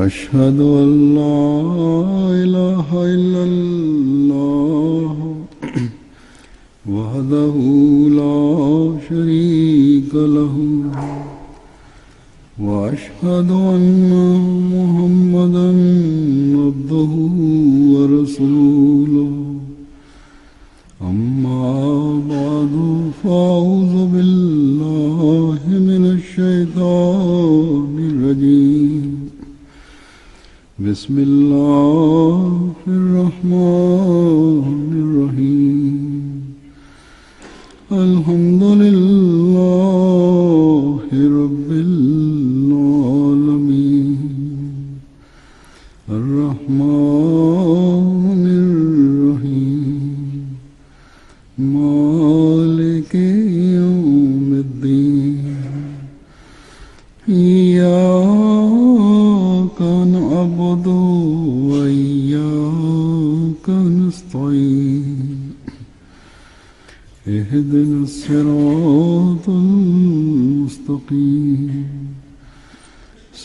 أشهد أن لا إله إلا الله وحده لا شريك له وأشهد أن محمدا عبده ورسوله أما بعد فأعوذ بالله من الشيطان الرجيم بسم الله الرحمن الرحيم الحمد لله رب العالمين الرحمن الرحيم مالك يوم الدين إياك نعبد وإياك نستعين اهدنا الصراط المستقيم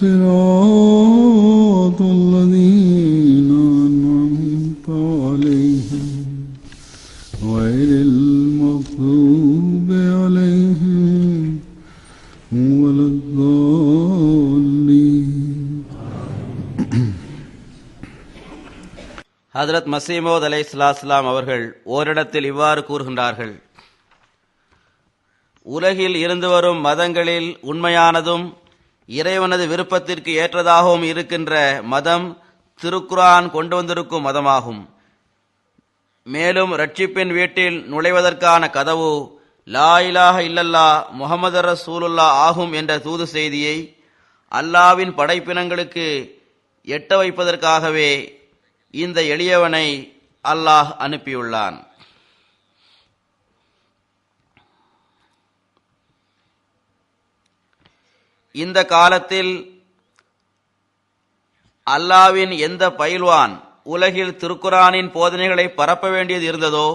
صراط الذين أنعمت عليهم غير المغضوب عليهم ولا الضالين. ஹதரத் மஸீஹ் மவ்ஊத் அலைஹிஸ்ஸலாம் அவர்கள் ஓரிடத்தில் இவ்வாறு கூறுகின்றார்கள்: உலகில் இருந்து வரும் மதங்களில் உண்மையானதும் இறைவனது விருப்பத்திற்கு ஏற்றதாகவும் இருக்கின்ற மதம் திருக்குர்ஆன் கொண்டு வந்திருக்கும் மதமாகும். மேலும் ரட்சிப்பின் வீட்டில் நுழைவதற்கான கதவு லா இலாஹ இல்லல்லாஹ் முஹம்மது ரசூலுல்லாஹ் ஆகும் என்ற தூது செய்தியை அல்லாஹ்வின் படைப்பினங்களுக்கு எட்ட வைப்பதற்காகவே இந்த எளியவனை அல்லாஹ் அனுப்பியுள்ளான். இந்த காலத்தில் அல்லாஹ்வின் எந்த பயில்வான் உலகில் திருக்குர்ஆனின் போதனைகளை பரப்ப வேண்டியது இருந்ததோ,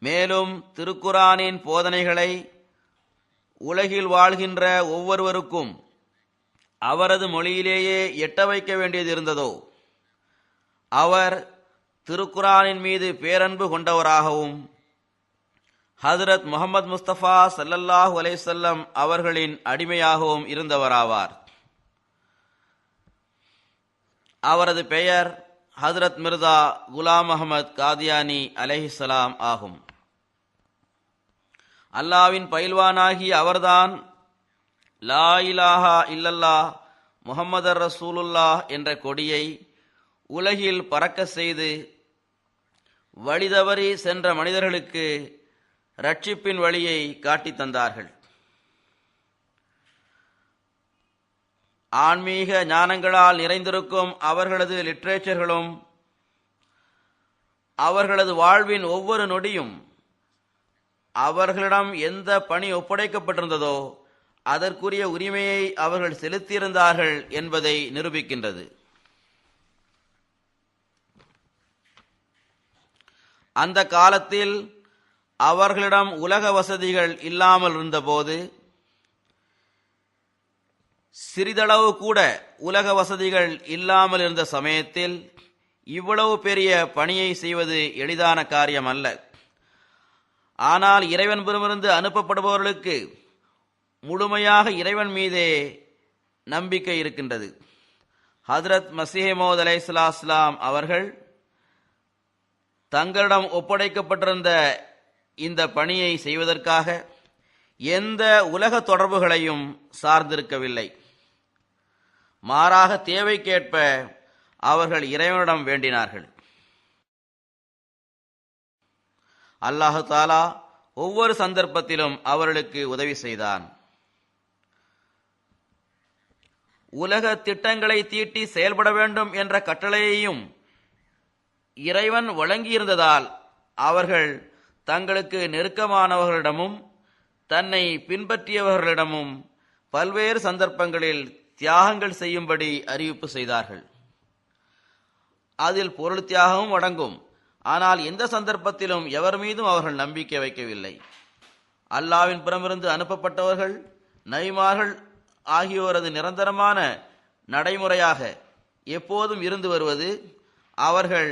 மேலும் திருக்குர்ஆனின் போதனைகளை உலகில் வாழ்கின்ற ஒவ்வொருவருக்கும் அவரது மொழியிலேயே எட்ட வைக்க வேண்டியது இருந்ததோ, அவர் திருக்குர்ஆனின் மீது பேரன்பு கொண்டவராகவும் ஹதரத் முஹம்மது முஸ்தபா ஸல்லல்லாஹு அலைஹி வஸல்லம் அவர்களின் அடிமையாகவும் இருந்தவராவார். அவரது பெயர் ஹதரத் மிர்சா குலாம் அஹ்மத் காதியானி அலைஹிஸ்ஸலாம் ஆகும். அல்லாஹ்வின் பயில்வானாகி அவர்தான் லா இலாஹா இல்லல்லாஹ் முஹம்மது ரசூலுல்லாஹ் என்ற கொடியை உலகில் பறக்க செய்து வழிதவறி சென்ற மனிதர்களுக்கு ரட்சிப்பின் வழியை காட்டித் தந்தார்கள். ஆன்மீக ஞானங்களால் நிறைந்திருக்கும் அவர்களது லிட்ரேச்சர்களும் அவர்களது வாழ்வின் ஒவ்வொரு நொடியும் அவர்களிடம் எந்த பணி ஒப்படைக்கப்பட்டிருந்ததோ அதற்குரிய உரிமையை அவர்கள் செலுத்தியிருந்தார்கள் என்பதை நிரூபிக்கின்றது. அந்த காலத்தில் அவர்களிடம் உலக வசதிகள் இல்லாமல் இருந்தபோது, சிறிதளவு கூட உலக வசதிகள் இல்லாமல் இருந்த சமயத்தில் இவ்வளவு பெரிய பணியை செய்வது எளிதான காரியம் அல்ல. ஆனால் இறைவன் புறமிருந்து அனுப்பப்படுபவர்களுக்கு முழுமையாக இறைவன் மீதே நம்பிக்கை இருக்கின்றது. ஹதரத் மஸீஹ் மவ்ஊத் அலைஹிஸ்ஸலாம் அவர்கள் தங்களிடம் ஒப்படைக்கப்பட்டிருந்த இந்த பணியை செய்வதற்காக எந்த உலக தொடர்புகளையும் சார்ந்திருக்கவில்லை. மாறாக தேவைக்கேற்ப அவர்கள் இறைவனிடம் வேண்டினார்கள். அல்லாஹு தாலா ஒவ்வொரு சந்தர்ப்பத்திலும் அவர்களுக்கு உதவி செய்தான். உலக திட்டங்களை தீட்டி செயல்பட வேண்டும் என்ற கட்டளையையும் இறைவன் வழங்கியிருந்ததால் அவர்கள் தங்களுக்கு நெருக்கமானவர்களிடமும் தன்னை பின்பற்றியவர்களிடமும் பல்வேறு சந்தர்ப்பங்களில் தியாகங்கள் செய்யும்படி அறிவிப்பு செய்தார்கள். அதில் பொருள் தியாகமும் அடங்கும். ஆனால் எந்த சந்தர்ப்பத்திலும் எவர் மீதும் அவர்கள் நம்பிக்கை வைக்கவில்லை. அல்லாஹ்வின் புறமிருந்து அனுப்பப்பட்டவர்கள், நபிமார்கள் ஆகியோரது நிரந்தரமான நடைமுறையாக எப்போதும் இருந்து வருவது, அவர்கள்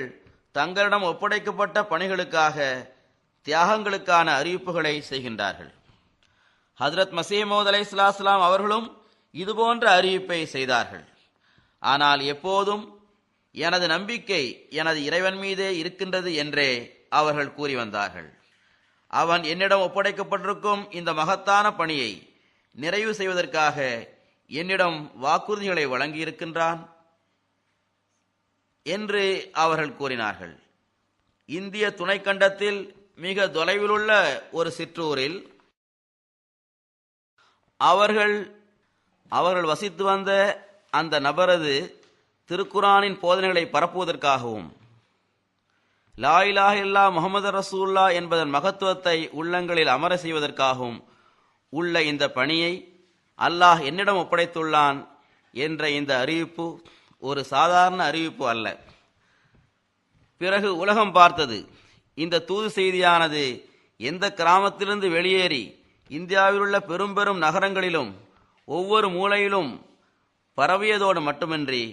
தங்களிடம் ஒப்படைக்கப்பட்ட பணிகளுக்காக தியாகங்களுக்கான அறிவிப்புகளை செய்கின்றார்கள். ஹஜ்ரத் மஸீஹ் மவ்ஊத் அலைஹிஸ்ஸலாம் அவர்களும் இதுபோன்ற அறிவிப்பை செய்தார்கள். ஆனால் எப்போதும் எனது நம்பிக்கை எனது இறைவன் மீதே இருக்கின்றது என்றே அவர்கள் கூறி வந்தார்கள். அவன் என்னிடம் ஒப்படைக்கப்பட்டிருக்கும் இந்த மகத்தான பணியை நிறைவு செய்வதற்காக என்னிடம் வாக்குறுதிகளை வழங்கியிருக்கின்றான் என்று அவர்கள் கூறினார்கள். இந்திய துணைக்கண்டத்தில் மிக தொலைவிலுள்ள ஒரு சிற்றூரில் அவர்கள் வசித்து வந்த அந்த நபரது திருக்குரானின் போதனைகளை பரப்புவதற்காகவும் லா இலாஹ இல்லல்லாஹ் முஹம்மது ரசூலுல்லாஹ் என்பதன் மகத்துவத்தை உள்ளங்களில் அமர செய்வதற்காகவும் உள்ள இந்த பணியை அல்லாஹ் என்னிடம் ஒப்படைத்துள்ளான் என்ற இந்த அறிவிப்பு ஒரு சாதாரண அறிவிப்பு அல்ல. பிறகு உலகம் பார்த்தது. இந்த தூது செய்தியானது எந்த கிராமத்திலிருந்து வெளியேறி இந்தியாவிலுள்ள பெரும் பெரும் நகரங்களிலும் ஒவ்வொரு மூலையிலும் பரவியதோடு மட்டுமின்றி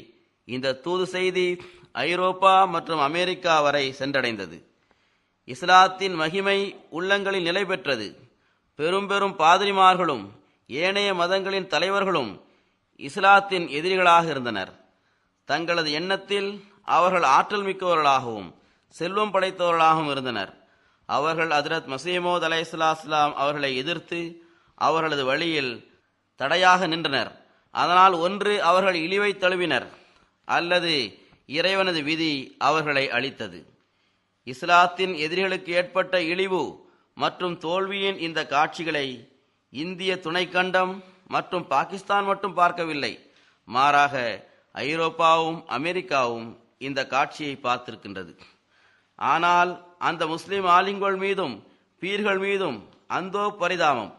இந்த தூது செய்தி ஐரோப்பா மற்றும் அமெரிக்கா வரை சென்றடைந்தது. இஸ்லாத்தின் மகிமை உள்ளங்களில் நிலை பெற்றது. பெரும் பெரும் பாதிரிமார்களும் ஏனைய மதங்களின் தலைவர்களும் இஸ்லாத்தின் எதிரிகளாக இருந்தனர். தங்களது எண்ணத்தில் அவர்கள் ஆற்றல் மிக்கவர்களாகவும் செல்வம் படைத்தவர்களாகவும் இருந்தனர். அவர்கள் ஹஜ்ரத் மஸீஹ் மவ்ஊத் அலைஹிஸ்ஸலாம் அவர்களை எதிர்த்து அவர்களது வழியில் தடையாக நின்றனர். அதனால் ஒன்று அவர்கள் இழிவை தழுவினர், அல்லது இறைவனது விதி அவர்களை அழித்தது. இஸ்லாத்தின் எதிரிகளுக்கு ஏற்பட்ட இழிவு மற்றும் தோல்வியின் இந்த காட்சிகளை இந்திய துணைக்கண்டம் மற்றும் பாகிஸ்தான் மட்டும் பார்க்கவில்லை, மாறாக ஐரோப்பாவும் அமெரிக்காவும் இந்த காட்சியை பார்த்திருக்கின்றது. ஆனால் அந்த முஸ்லிம் ஆலிம்கள் மீதும் பீர்கள் மீதும் அந்தோ பரிதாபம்.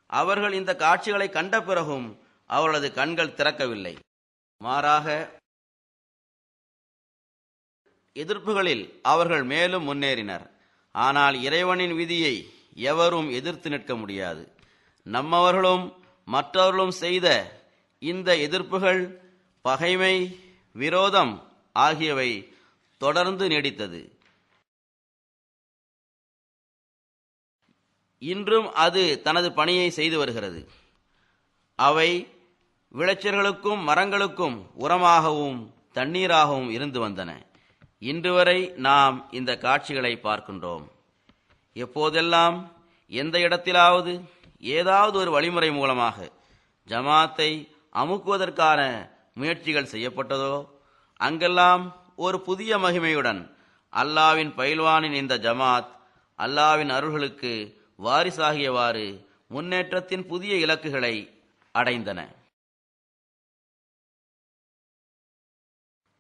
அவர்கள் இந்த காட்சிகளை கண்ட பிறகும் அவர்களது கண்கள் திறக்கவில்லை. மாறாக எதிர்ப்புகளில் அவர்கள் மேலும் முன்னேறினர். ஆனால் இறைவனின் விதியை எவரும் எதிர்த்து நிற்க முடியாது. நம்மவர்களும் மற்றவர்களும் செய்த இந்த எதிர்ப்புகள், பகைமை, விரோதம் ஆகியவை தொடர்ந்து நீடித்தது. இன்றும் அது தனது பணியை செய்து வருகிறது. அவை விளைச்சல்களுக்கும் மரங்களுக்கும் உரமாகவும் தண்ணீராகவும் இருந்து வந்தன. இன்று வரை நாம் இந்த காட்சிகளை பார்க்கின்றோம். எப்போதெல்லாம் எந்த இடத்திலாவது ஏதாவது ஒரு வழிமுறை மூலமாக ஜமாத்தை அமுக்குவதற்கான முயற்சிகள் செய்யப்பட்டதோ அங்கெல்லாம் ஒரு புதிய மகிமையுடன் அல்லாவின் பயில்வானின் இந்த ஜமாத் அல்லாவின் அருள்களுக்கு வாரிசாகியவாறு முன்னேற்றத்தின் புதிய இலக்குகளை அடைந்தன.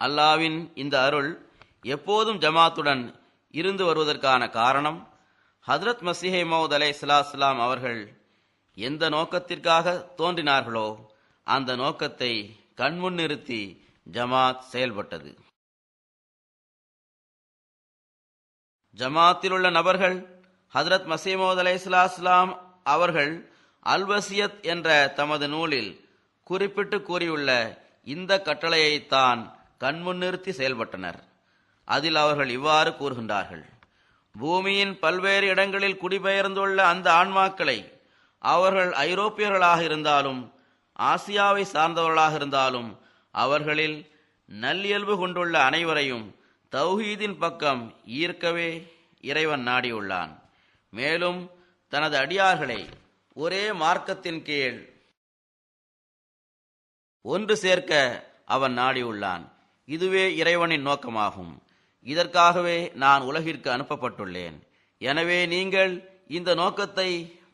அல்லாவின் இந்த அருள் எப்போதும் ஜமாத்துடன் இருந்து வருவதற்கான காரணம், ஹஜ்ரத் மஸீஹ் மவ்ஊத் அலைஹிஸ்ஸலாம் அவர்கள் எந்த நோக்கத்திற்காக தோன்றினார்களோ அந்த நோக்கத்தை கண்முன் நிறுத்தி ஜமாத் செயல்பட்டது. ஜமாத்தில் உள்ள நபர்கள் ஹஜ்ரத் மஸீஹ் மவ்ஊத் அலைஹிஸ்ஸலாம் அவர்கள் அல்-வஸியத் என்ற தமது நூலில் குறிப்பிட்டு கூறியுள்ள இந்த கட்டளையைத்தான் கண்முன் நிறுத்தி செயல்பட்டனர். அதில் அவர்கள் இவ்வாறு கூறுகின்றார்கள்: பூமியின் பல்வேறு இடங்களில் குடிபெயர்ந்துள்ள அந்த ஆன்மாக்களை, அவர்கள் ஐரோப்பியர்களாக இருந்தாலும் ஆசியாவை சார்ந்தவர்களாக இருந்தாலும், அவர்களில் நல்லியல்பு கொண்டுள்ள அனைவரையும் தௌஹீதின் பக்கம் ஈர்க்கவே இறைவன் நாடியுள்ளான். மேலும் தனது அடியார்களை ஒரே மார்க்கத்தின் கீழ் ஒன்று சேர்க்க அவன் நாடியுள்ளான். இதுவே இறைவனின் நோக்கமாகும். இதற்காகவே நான் உலகிற்கு அனுப்பப்பட்டுள்ளேன். எனவே நீங்கள் இந்த நோக்கத்தை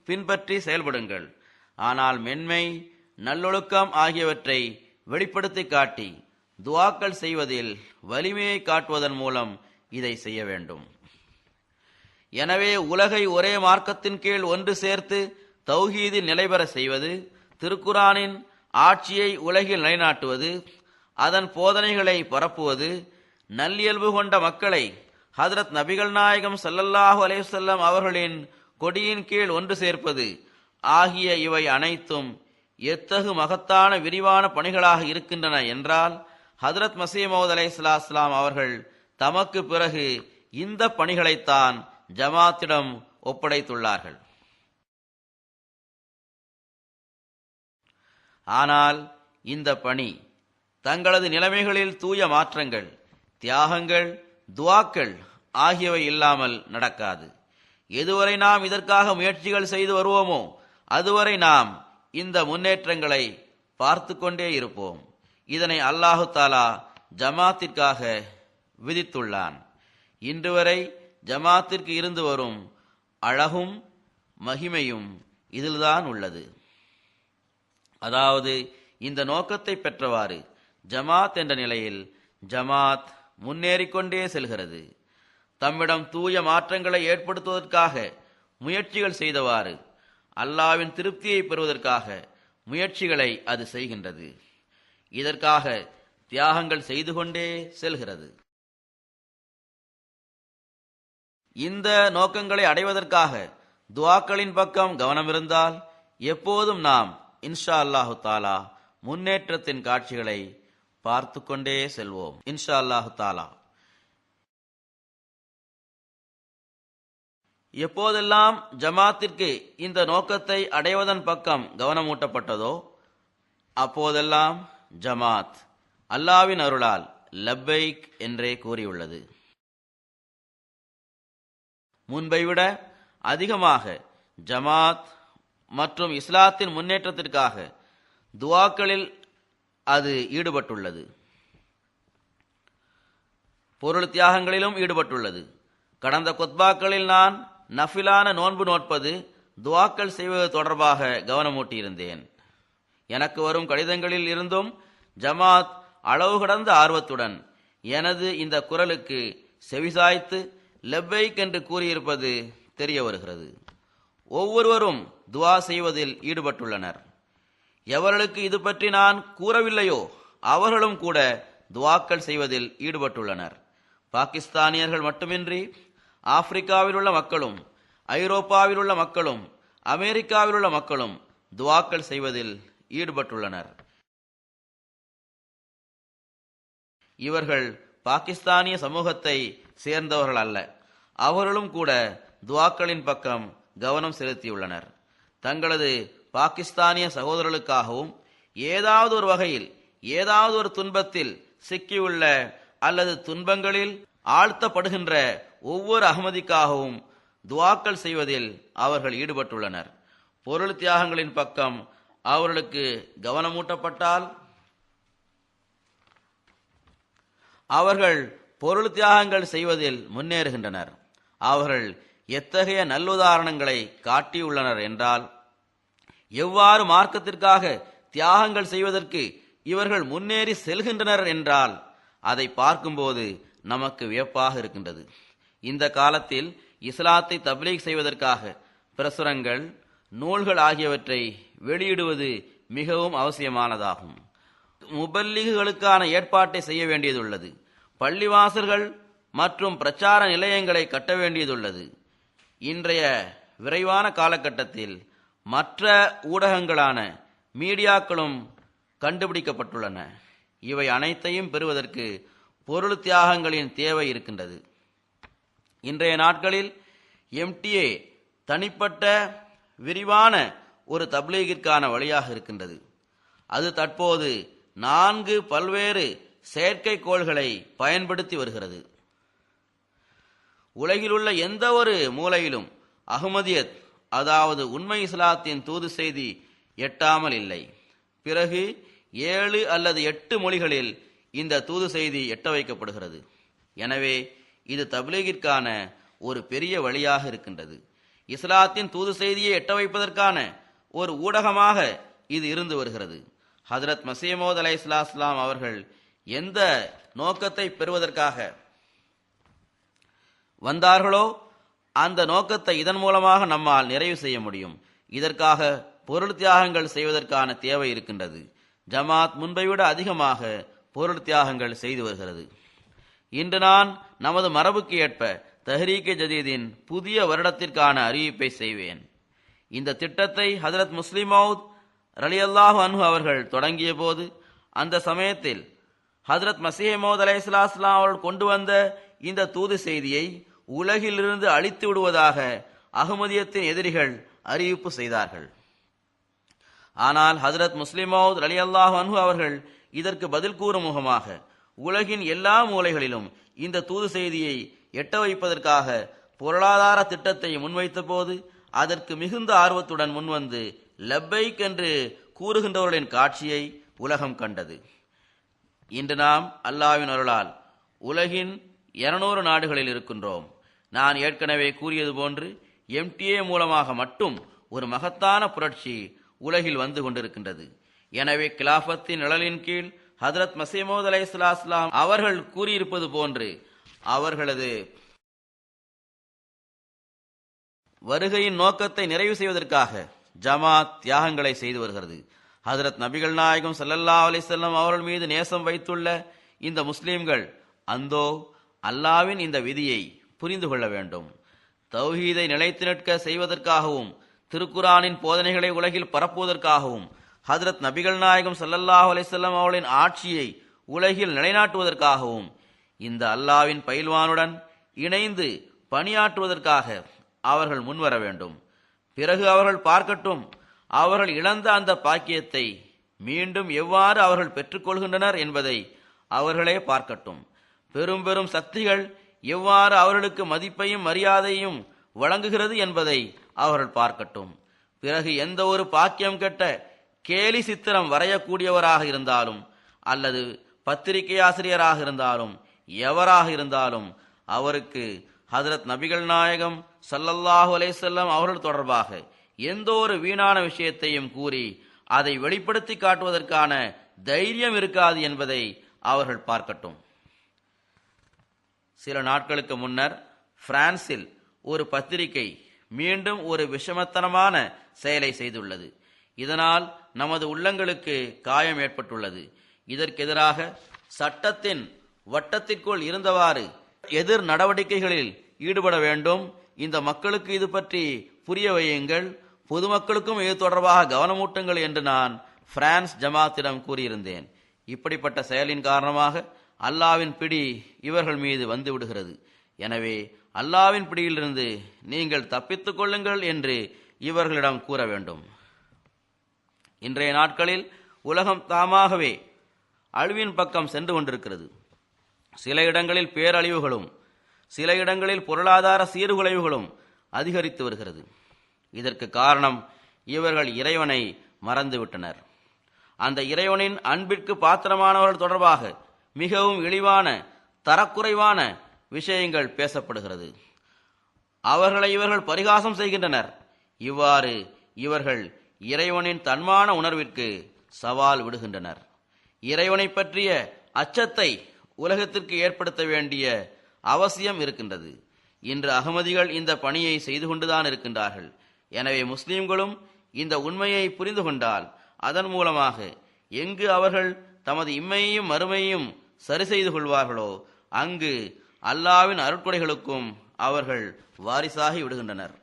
பின்பற்றி செயல்படுங்கள். ஆனால் மென்மை, நல்லொழுக்கம் ஆகியவற்றை வெளிப்படுத்தி காட்டி துஆக்கள் செய்வதில் வலிமையை காட்டுவதன் மூலம் இதை செய்ய வேண்டும். எனவே உலகை ஒரே மார்க்கத்தின் கீழ் ஒன்று சேர்த்து தௌஹீதில் நிலைபெற செய்வது, திருக்குரானின் ஆட்சியை உலகில் நிலைநாட்டுவது, அதன் போதனைகளை பரப்புவது, நல்லியல்பு கொண்ட மக்களை ஹஜ்ரத் நபிகள் நாயகம் ஸல்லல்லாஹு அலைஹி வஸல்லம் அவர்களின் கொடியின் கீழ் ஒன்று சேர்ப்பது ஆகிய இவை அனைத்தும் எத்தகு மகத்தான விரிவான பணிகளாக இருக்கின்றன என்றால் ஹதரத் மஸீஹ் மவ்ஊத் அலைஹிஸ்ஸலாம் அவர்கள் தமக்கு பிறகு இந்த பணிகளைத்தான் ஜமாத்திடம் ஒப்படைத்துள்ளார்கள். ஆனால் இந்த பணி தங்களது நிலைமைகளில் தூய மாற்றங்கள், தியாகங்கள், துஆக்கள் ஆகியவை இல்லாமல் நடக்காது. எதுவரை நாம் இதற்காக முயற்சிகள் செய்து வருவோமோ அதுவரை நாம் இந்த முன்னேற்றங்களை பார்த்து கொண்டே இருப்போம். இதனை அல்லாஹு தாலா ஜமாத்திற்காக விதித்துள்ளான். இன்று வரை ஜமாத்திற்கு இருந்து வரும் அழகும் மகிமையும் இதில்தான் உள்ளது. அதாவது இந்த நோக்கத்தை பெற்றவாறு ஜமாத் என்ற நிலையில் ஜமாத் முன்னேறிக்கொண்டே செல்கிறது. தம்மிடம் தூய மாற்றங்களை ஏற்படுத்துவதற்காக முயற்சிகள் செய்தவாறு அல்லாஹ்வின் திருப்தியை பெறுவதற்காக முயற்சிகளை அது செய்கின்றது. இதற்காக தியாகங்கள் செய்து கொண்டே செல்கிறது. இந்த நோக்கங்களை அடைவதற்காக துஆக்களின் பக்கம் கவனம் இருந்தால் எப்போதும் நாம் இன்ஷா அல்லாஹு தாலா முன்னேற்றத்தின் காட்சிகளை பார்த்து கொண்டே செல்வோம். இன்ஷா அல்லாஹு தாலா. எப்போதெல்லாம் ஜமாத்திற்கு இந்த நோக்கத்தை அடைவதன் பக்கம் கவனமூட்டப்பட்டதோ அப்போதெல்லாம் ஜமாத் அல்லாஹ்வின் அருளால் லப்பைக் என்றே கூறியுள்ளது. முன்பை விட அதிகமாக ஜமாத் மற்றும் இஸ்லாத்தின் முன்னேற்றத்திற்காக துஆக்களில் அது ஈடுபட்டுள்ளது. பொருள் தியாகங்களிலும் ஈடுபட்டுள்ளது. கடந்த குத்பாக்களில் நான் நஃபிலான நோன்பு நோட்பது, துஆக்கள் செய்வது தொடர்பாக கவனமூட்டியிருந்தேன். எனக்கு வரும் கடிதங்களில் இருந்தும் ஜமாத் அளவு கடந்த ஆர்வத்துடன் எனது இந்த குரலுக்கு செவிசாய்த்து லப்பைக் என்று கூறியிருப்பது தெரிய வருகிறது. ஒவ்வொருவரும் துஆ செய்வதில் ஈடுபட்டுள்ளனர். எவர்களுக்கு இது பற்றி நான் கூறவில்லையோ அவர்களும் கூட துஆக்கள் செய்வதில் ஈடுபட்டுள்ளனர். பாகிஸ்தானியர்கள் மட்டுமின்றி ஆப்பிரிக்காவில் உள்ள மக்களும், ஐரோப்பாவில் உள்ள மக்களும், அமெரிக்காவில் உள்ள மக்களும் துஆக்கள் செய்வதில் ஈடுபட்டுள்ளனர். இவர்கள் பாகிஸ்தானிய சமூகத்தை சேர்ந்தவர்கள் அல்ல. அவர்களும் கூட துஆக்களின் பக்கம் கவனம் செலுத்தியுள்ளனர். தங்களது பாகிஸ்தானிய சகோதரர்களுக்காகவும் ஏதாவது ஒரு வகையில் ஏதாவது ஒரு துன்பத்தில் சிக்கியுள்ள அல்லது துன்பங்களில் ஆழ்த்தப்படுகின்ற ஒவ்வொரு அகமதிக்காகவும் துஆக்கள் செய்வதில் அவர்கள் ஈடுபட்டுள்ளனர். பொருள் தியாகங்களின் பக்கம் அவர்களுக்கு கவனமூட்டப்பட்டால் அவர்கள் பொருள் தியாகங்கள் செய்வதில் முன்னேறுகின்றனர். அவர்கள் எத்தகைய நல்லுதாரணங்களை காட்டியுள்ளனர் என்றால், எவ்வாறு மார்க்கத்திற்காக தியாகங்கள் செய்வதற்கு இவர்கள் முன்னேறி செல்கின்றனர் என்றால் அதை பார்க்கும்போது நமக்கு வியப்பாக இருக்கின்றது. இந்த காலத்தில் இஸ்லாத்தை தப்லீக் செய்வதற்காக பிரசுரங்கள், நூல்கள் ஆகியவற்றை வெளியிடுவது மிகவும் அவசியமானதாகும். முபல்லிகுகளுக்கான ஏற்பாட்டை செய்ய வேண்டியதுள்ளது. பள்ளிவாசல்கள் மற்றும் பிரச்சார நிலையங்களை கட்ட வேண்டியதுள்ளது. இன்றைய விரைவான காலகட்டத்தில் மற்ற ஊடகங்களான மீடியாக்களும் கண்டுபிடிக்கப்பட்டுள்ளன. இவை அனைத்தையும் பெறுவதற்கு பொருள் தியாகங்களின் தேவை இருக்கின்றது. இன்றைய நாட்களில் MTA தனிப்பட்ட விரிவான ஒரு தப்லீகிற்கான வழியாக இருக்கின்றது. அது தற்போது 4 பல்வேறு செயற்கைக்கோள்களை பயன்படுத்தி வருகிறது. உலகிலுள்ள எந்த ஒரு மூலையிலும் அஹ்மதியத், அதாவது உண்மை இஸ்லாத்தின் தூது செய்தி எட்டாமல் இல்லை. பிறகு 7 அல்லது 8 மொழிகளில் இந்த தூது செய்தி எட்ட வைக்கப்படுகிறது. எனவே இது தப்லீகிற்கான ஒரு பெரிய வழியாக இருக்கின்றது. இஸ்லாத்தின் தூது செய்தியை எட்ட வைப்பதற்கான ஒரு ஊடகமாக இது இருந்து வருகிறது. ஹஜ்ரத் மஸீஹ் மவ்ஊத் அலைஹிஸ்ஸலாம் அவர்கள் எந்த நோக்கத்தை பெறுவதற்காக வந்தார்களோ அந்த நோக்கத்தை இதன் மூலமாக நம்மால் நிறைவு செய்ய முடியும். இதற்காக பொருள் தியாகங்கள் செய்வதற்கான தேவை இருக்கின்றது. ஜமாத் முன்பை விட அதிகமாக பொருள் தியாகங்கள் செய்து வருகிறது. இன்று நான் நமது மரபுக்கு ஏற்ப தஹ்ரீக் ஜதீதின் புதிய வருடத்திற்கான அறிவிப்பை செய்வேன். இந்த திட்டத்தை ஹஜ்ரத் முஸ்லிம் மவ்ஊத் ரலியல்லாஹு அன்ஹு அவர்கள் தொடங்கிய போது அந்த சமயத்தில் ஹஜ்ரத் மஸீஹ் மவ்ஊத் அலைஹிஸ்ஸலாம் அவர்கள் கொண்டு வந்த இந்த தூது செய்தியை உலகிலிருந்து அழித்து விடுவதாக அஹ்மதியத்தின் எதிரிகள் அறிவிப்பு செய்தார்கள். ஆனால் ஹஜ்ரத் முஸ்லிம் மவ்ஊத் ரலியல்லாஹு அன்ஹு அவர்கள் இதற்கு பதில் கூறும் முகமாக உலகின் எல்லா மூலைகளிலும் இந்த தூது செய்தியை எட்ட வைப்பதற்காக பொருளாதார திட்டத்தை முன்வைத்த போது அதற்கு மிகுந்த ஆர்வத்துடன் முன்வந்து லப்பைக் என்று கூறுகின்றவர்களின் காட்சியை உலகம் கண்டது. இன்று நாம் அல்லாஹ்வின் அருளால் உலகின் 200 நாடுகளில் இருக்கின்றோம். நான் ஏற்கனவே கூறியது போன்று MTA மூலமாக மட்டும் ஒரு மகத்தான புரட்சி உலகில் வந்து கொண்டிருக்கின்றது. எனவே கிலாஃபத்தின் நிழலின் கீழ் ஹஜ்ரத் மஸீஹ் மவ்ஊத் அலைஹிஸ்ஸலாம் அவர்கள் கூறியிருப்பது போன்று அவர்களது வருகையின் நோக்கத்தை நிறைவு செய்வதற்காக ஜமாத் தியாகங்களை செய்து வருகிறது. ஹஜ்ரத் நபிகள் நாயகம் ஸல்லல்லாஹு அலைஹி வஸல்லம் அவர்கள் மீது நேசம் வைத்துள்ள இந்த முஸ்லிம்கள் அந்தோ அல்லாஹ்வின் இந்த விதியை புரிந்து கொள்ள வேண்டும். தௌஹீதை நிலைத்து நிற்க செய்வதற்காகவும் திருக்குரானின் போதனைகளை உலகில் பரப்புவதற்காகவும் ஹஜ்ரத் நபிகள் நாயகம் ஸல்லல்லாஹு அலைஹி வஸல்லம் அவர்களின் ஆட்சியை உலகில் நிலைநாட்டுவதற்காகவும் இந்த அல்லாஹ்வின் பயில்வானுடன் இணைந்து பணியாற்றுவதற்காக அவர்கள் முன்வர வேண்டும். பிறகு அவர்கள் பார்க்கட்டும், அவர்கள் இழந்த அந்த பாக்கியத்தை மீண்டும் எவ்வாறு அவர்கள் பெற்றுக்கொள்கின்றனர் என்பதை அவர்களே பார்க்கட்டும். பெரும் பெரும் சக்திகள் எவ்வாறு அவர்களுக்கு மதிப்பையும் மரியாதையும் வழங்குகிறது என்பதை அவர்கள் பார்க்கட்டும். பிறகு எந்த ஒரு பாக்கியம் கெட்ட கேலி சித்திரம் வரையக்கூடியவராக இருந்தாலும் அல்லது பத்திரிகை ஆசிரியராக இருந்தாலும் எவராக இருந்தாலும் அவருக்கு ஹஜ்ரத் நபிகள் நாயகம் ஸல்லல்லாஹு அலைஹி வஸல்லம் அவர்கள் தொடர்பாக எந்த ஒரு வீணான விஷயத்தையும் கூறி அதை வெளிப்படுத்தி காட்டுவதற்கான தைரியம் இருக்காது என்பதை அவர்கள் பார்க்கட்டும். சில நாட்களுக்கு முன்னர் பிரான்சில் ஒரு பத்திரிகை மீண்டும் ஒரு விஷமத்தனமான செயலை செய்துள்ளது. இதனால் நமது உள்ளங்களுக்கு காயம் ஏற்பட்டுள்ளது. இதற்கு எதிராக சட்டத்தின் வட்டத்திற்குள் இருந்தவாறு எதிர் நடவடிக்கைகளில் ஈடுபட வேண்டும். இந்த மக்களுக்கு இது பற்றி புரிய வையுங்கள், பொதுமக்களுக்கும் இது தொடர்பாக கவனமூட்டுங்கள் என்று நான் பிரான்ஸ் ஜமாத்திடம் கூறியிருந்தேன். இப்படிப்பட்ட செயலின் காரணமாக அல்லாஹ்வின் பிடி இவர்கள் மீது வந்து விடுகிறது. எனவே அல்லாஹ்வின் பிடியிலிருந்து நீங்கள் தப்பித்துக் கொள்ளுங்கள் என்று இவர்களிடம் கூற வேண்டும். இன்றைய நாட்களில் உலகம் தாமாகவே அழிவின் பக்கம் சென்று கொண்டிருக்கிறது. சில இடங்களில் பேரழிவுகளும் சில இடங்களில் பொருளாதார சீர்குலைவுகளும் அதிகரித்து வருகிறது. இதற்கு காரணம் இவர்கள் இறைவனை மறந்துவிட்டனர். அந்த இறைவனின் அன்பிற்கு பாத்திரமானவர்கள் தொடர்பாக மிகவும் இழிவான தரக்குறைவான விஷயங்கள் பேசப்படுகிறது. அவர்களை இவர்கள் பரிகாசம் செய்கின்றனர். இவ்வாறு இவர்கள் இறைவனின் தன்மான உணர்விற்கு சவால் விடுகின்றனர். இறைவனை பற்றிய அச்சத்தை உலகத்திற்கு ஏற்படுத்த வேண்டிய அவசியம் இருக்கின்றது. இன்று அகமதிகள் இந்த பணியை செய்து கொண்டுதான் இருக்கின்றார்கள். எனவே முஸ்லிம்களும் இந்த உண்மையை புரிந்து கொண்டால் அதன் மூலமாக எங்கு அவர்கள் தமது இம்மையையும் மறுமையையும் சரி செய்து கொள்வார்களோ அங்கு அல்லாஹ்வின் அருட்கொடைகளுக்கும் அவர்கள் வாரிசாகி விடுகின்றனர்.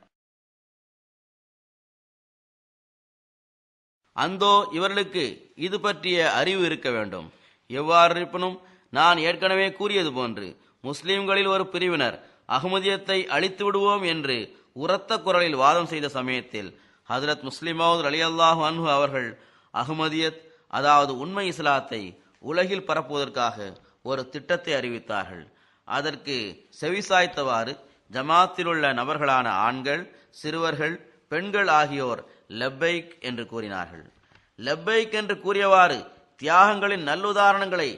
அந்தோ இவர்களுக்கு இது பற்றிய அறிவு இருக்க வேண்டும். எவ்வாறு இருப்பினும் நான் ஏற்கனவே கூறியது போன்று முஸ்லிம்களில் ஒரு பிரிவினர் அஹ்மதியத்தை அழித்து விடுவோம் என்று உரத்த குரலில் வாதம் செய்த சமயத்தில் ஹஜ்ரத் முஸ்லிம் மவ்ஊத் ரலியல்லாஹு அன்ஹு அவர்கள் அஹ்மதியத் அதாவது உண்மை இஸ்லாத்தை உலகில் பரப்புவதற்காக ஒரு திட்டத்தை அறிவித்தார்கள். அதற்கு செவிசாய்த்தவாறு ஜமாத்தில் உள்ள நபர்களான ஆண்கள், சிறுவர்கள், பெண்கள் ஆகியோர் லப்பைக் என்று கூறினார்கள். லப்பைக் என்று கூறியவாறு தியாகங்களின் நல்லுதாரணங்களை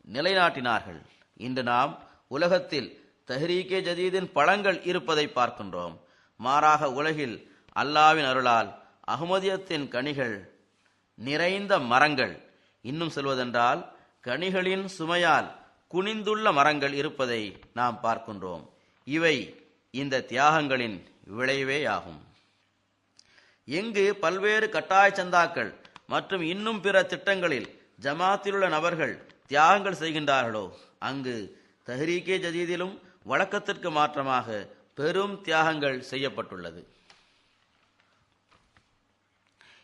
நிலைநாட்டினார்கள். இன்று நாம் உலகத்தில் தஹ்ரீகே ஜதீதின் பழங்கள் இருப்பதை பார்க்கின்றோம். மாறாக உலகில் அல்லாஹ்வின் அருளால் அஹ்மதியத்தின் கனிகள் நிறைந்த மரங்கள், இன்னும் சொல்வதென்றால் கனிகளின் சுமையால் குனிந்துள்ள மரங்கள் இருப்பதை நாம் பார்க்கின்றோம். இவை இந்த தியாகங்களின் விளைவேயாகும். எங்கு பல்வேறு கட்டாய சந்தாக்கள் மற்றும் இன்னும் பிற திட்டங்களில் ஜமாத்தில் உள்ள நபர்கள் தியாகங்கள் செய்கின்றார்களோ அங்கு தஹ்ரீகே ஜதீதிலும் வழக்கத்திற்கு மாற்றமாக பெரும் தியாகங்கள் செய்யப்பட்டுள்ளது.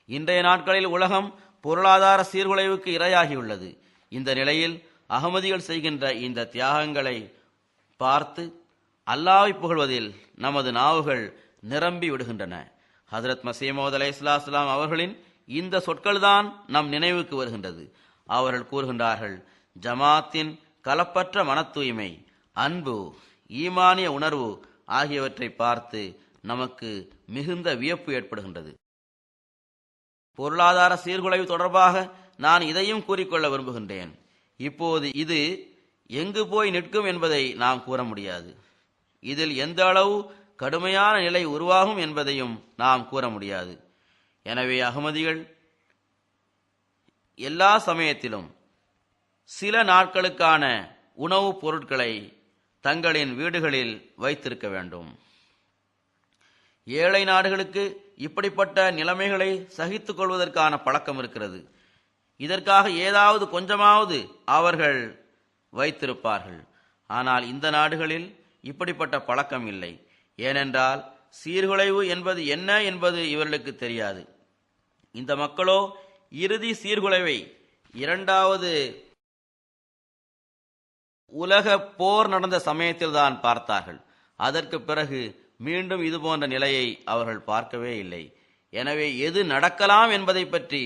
இன்றைய நாட்களில் உலகம் பொருளாதார சீர்குலைவுக்கு இரையாகியுள்ளது. இந்த நிலையில் அகமதிகள் செய்கின்ற இந்த தியாகங்களை பார்த்து அல்லாஹ்வை புகழ்வதில் நமது நாவுகள் நிரம்பி விடுகின்றன. ஹஜ்ரத் மஸீமௌத் அலைஹிஸ்ஸலாம் அவர்களின் இந்த சொற்கள்தான் நம் நினைவுக்கு வருகின்றது. அவர்கள் கூறுகின்றார்கள், ஜமாத்தின் கலப்பற்ற மன தூய்மை, அன்பு, ஈமானிய உணர்வு ஆகியவற்றை பார்த்து நமக்கு மிகுந்த வியப்பு ஏற்படுகின்றது. பொருளாதார சீர்குலைவு தொடர்பாக நான் இதையும் கூறிக்கொள்ள விரும்புகின்றேன். இப்போது இது எங்கு போய் நிற்கும் என்பதை நாம் கூற முடியாது. இதில் எந்த அளவு கடுமையான நிலை உருவாகும் என்பதையும் நாம் கூற முடியாது. எனவே அகமதிகள் எல்லா சமயத்திலும் சில நாட்களுக்கான உணவுப் பொருட்களை தங்களின் வீடுகளில் வைத்திருக்க வேண்டும். ஏழை நாடுகளுக்கு இப்படிப்பட்ட நிலைமைகளை சகித்துக் கொள்வதற்கான பழக்கம் இருக்கிறது. இதற்காக ஏதாவது கொஞ்சமாவது அவர்கள் வைத்திருப்பார்கள். ஆனால் இந்த நாடுகளில் இப்படிப்பட்ட பழக்கம் இல்லை. ஏனென்றால் சீர்குலைவு என்பது என்ன என்பது இவர்களுக்கு தெரியாது. இந்த மக்களோ இறுதி சீர்குலைவை இரண்டாவது உலக போர் நடந்த சமயத்தில் தான் பார்த்தார்கள். அதற்கு பிறகு மீண்டும் இது போன்ற நிலையை அவர்கள் பார்க்கவே இல்லை. எனவே எது நடக்கலாம் என்பதை பற்றி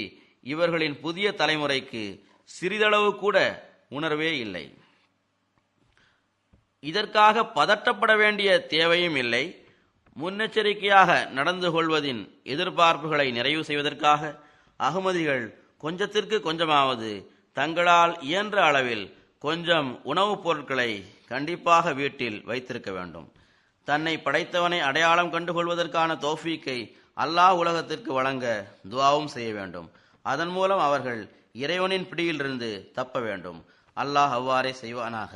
இவர்களின் புதிய தலைமுறைக்கு சிறிதளவு கூட உணர்வே இல்லை. இதற்காக பதட்டப்பட வேண்டிய தேவையும் இல்லை. முன்னெச்சரிக்கையாக நடந்து கொள்வதின் எதிர்பார்ப்புகளை நிறைவு செய்வதற்காக அகமதிகள் கொஞ்சத்திற்கு கொஞ்சமாவது தங்களால் இயன்ற அளவில் கொஞ்சம் உணவுப் பொருட்களை கண்டிப்பாக வீட்டில் வைத்திருக்க வேண்டும். தன்னை படைத்தவனை அடையாளம் கண்டுகொள்வதற்கான தௌஃபீக்கை அல்லாஹ் உலகத்திற்கு வழங்க துஆவும் செய்ய வேண்டும். அதன் மூலம் அவர்கள் இறைவனின் பிடியிலிருந்து தப்ப வேண்டும். அல்லாஹ் அவ்வாறே செய்வானாக.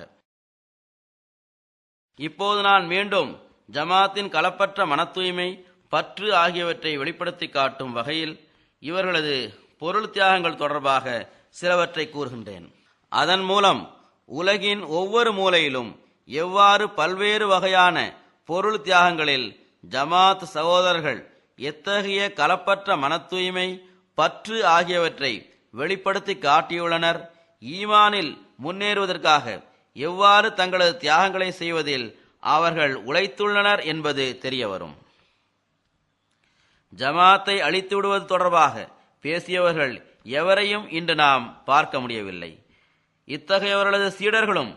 இப்போது நான் மீண்டும் ஜமாத்தின் களப்பற்ற மன தூய்மை, பற்று ஆகியவற்றை வெளிப்படுத்தி காட்டும் வகையில் இவர்களது பொருள் தியாகங்கள் தொடர்பாக சிலவற்றை கூறுகின்றேன். அதன் மூலம் உலகின் ஒவ்வொரு மூலையிலும் எவ்வாறு பல்வேறு வகையான பொருள் தியாகங்களில் ஜமாத் சகோதரர்கள் எத்தகைய களப்பற்ற மன தூய்மை, பற்று ஆகியவற்றை வெளிப்படுத்தி காட்டியுள்ளனர், ஈமானில் முன்னேறுவதற்காக எவ்வாறு தங்களது தியாகங்களை செய்வதில் அவர்கள் உழைத்துள்ளனர் என்பது தெரிய வரும். ஜமாத்தை அழித்து விடுவது தொடர்பாக பேசியவர்கள் எவரையும் இன்று நாம் பார்க்க முடியவில்லை. இத்தகையவர்களது சீடர்களும்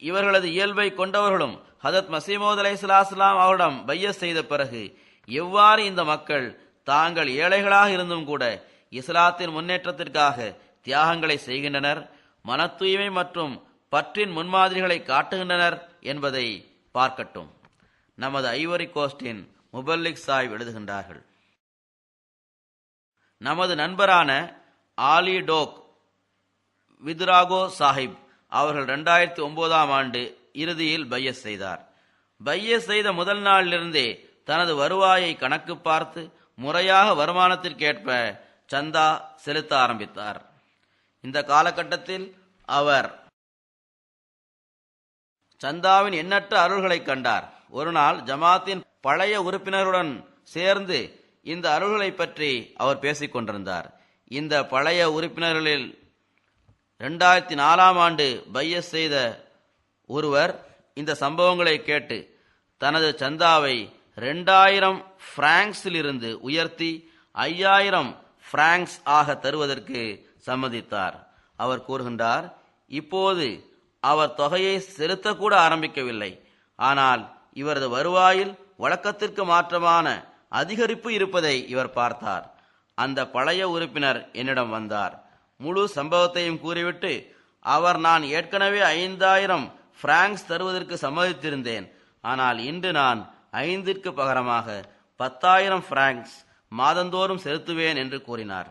இவர்களது இயல்பை கொண்டவர்களும் ஹஜ்ரத் மஸீமௌத் அலைஹிஸ்ஸலாம் அவரிடம் பையத் செய்த பிறகு எவ்வாறு இந்த மக்கள் தாங்கள் ஏழைகளாக இருந்தும் கூட இஸ்லாத்தின் முன்னேற்றத்திற்காக தியாகங்களை செய்கின்றனர், மன தூய்மை மற்றும் பற்றின் முன்மாதிரிகளை காட்டுகின்றனர் என்பதை பார்க்கட்டும். நமது ஐவரி கோஸ்டின் முபல்லிக் சாஹிப் எழுதுகின்றார்கள், நமது நண்பரான ஆலி டோக் வித்ராகோ சாஹிப் அவர்கள் 2009ஆம் ஆண்டு இறுதியில் பையத் செய்தார். பையத் செய்த முதல் நாளிலிருந்தே தனது வருவாயை கணக்கு பார்த்து முறையாக வருமானத்திற்கேற்ப சந்தா செலுத்த ஆரம்பித்தார். இந்த காலகட்டத்தில் அவர் சந்தாவின் எண்ணற்ற அருள்களை கண்டார். ஒரு நாள் ஜமாத்தின் பழைய உறுப்பினருடன் சேர்ந்து இந்த அருள்களை பற்றி அவர் பேசிக் கொண்டிருந்தார். இந்த பழைய உறுப்பினர்களில் 2004ஆம் ஆண்டு பையத் செய்த ஒருவர் இந்த சம்பவங்களை கேட்டு தனது சந்தாவை 2000 பிராங்க்ஸிலிருந்து உயர்த்தி 5000 பிராங்க்ஸ் ஆக தருவதற்கு சம்மதித்தார். அவர் கூறுகின்றார், இப்போது அவர் தொகையை செலுத்தக்கூட ஆரம்பிக்கவில்லை. ஆனால் இவரது வருவாயில் வழக்கத்திற்கு மாற்றமான அதிகரிப்பு இருப்பதை இவர் பார்த்தார். அந்த பழைய உறுப்பினர் என்னிடம் வந்தார். முழு சம்பவத்தையும் கூறிவிட்டு, அவர் நான் ஏற்கனவே 5000 பிராங்க்ஸ் தருவதற்கு சம்மதித்திருந்தேன், ஆனால் இன்று நான் 5ற்கு பகரமாக 10,000 பிராங்க்ஸ் மாதந்தோறும் செலுத்துவேன் என்று கூறினார்.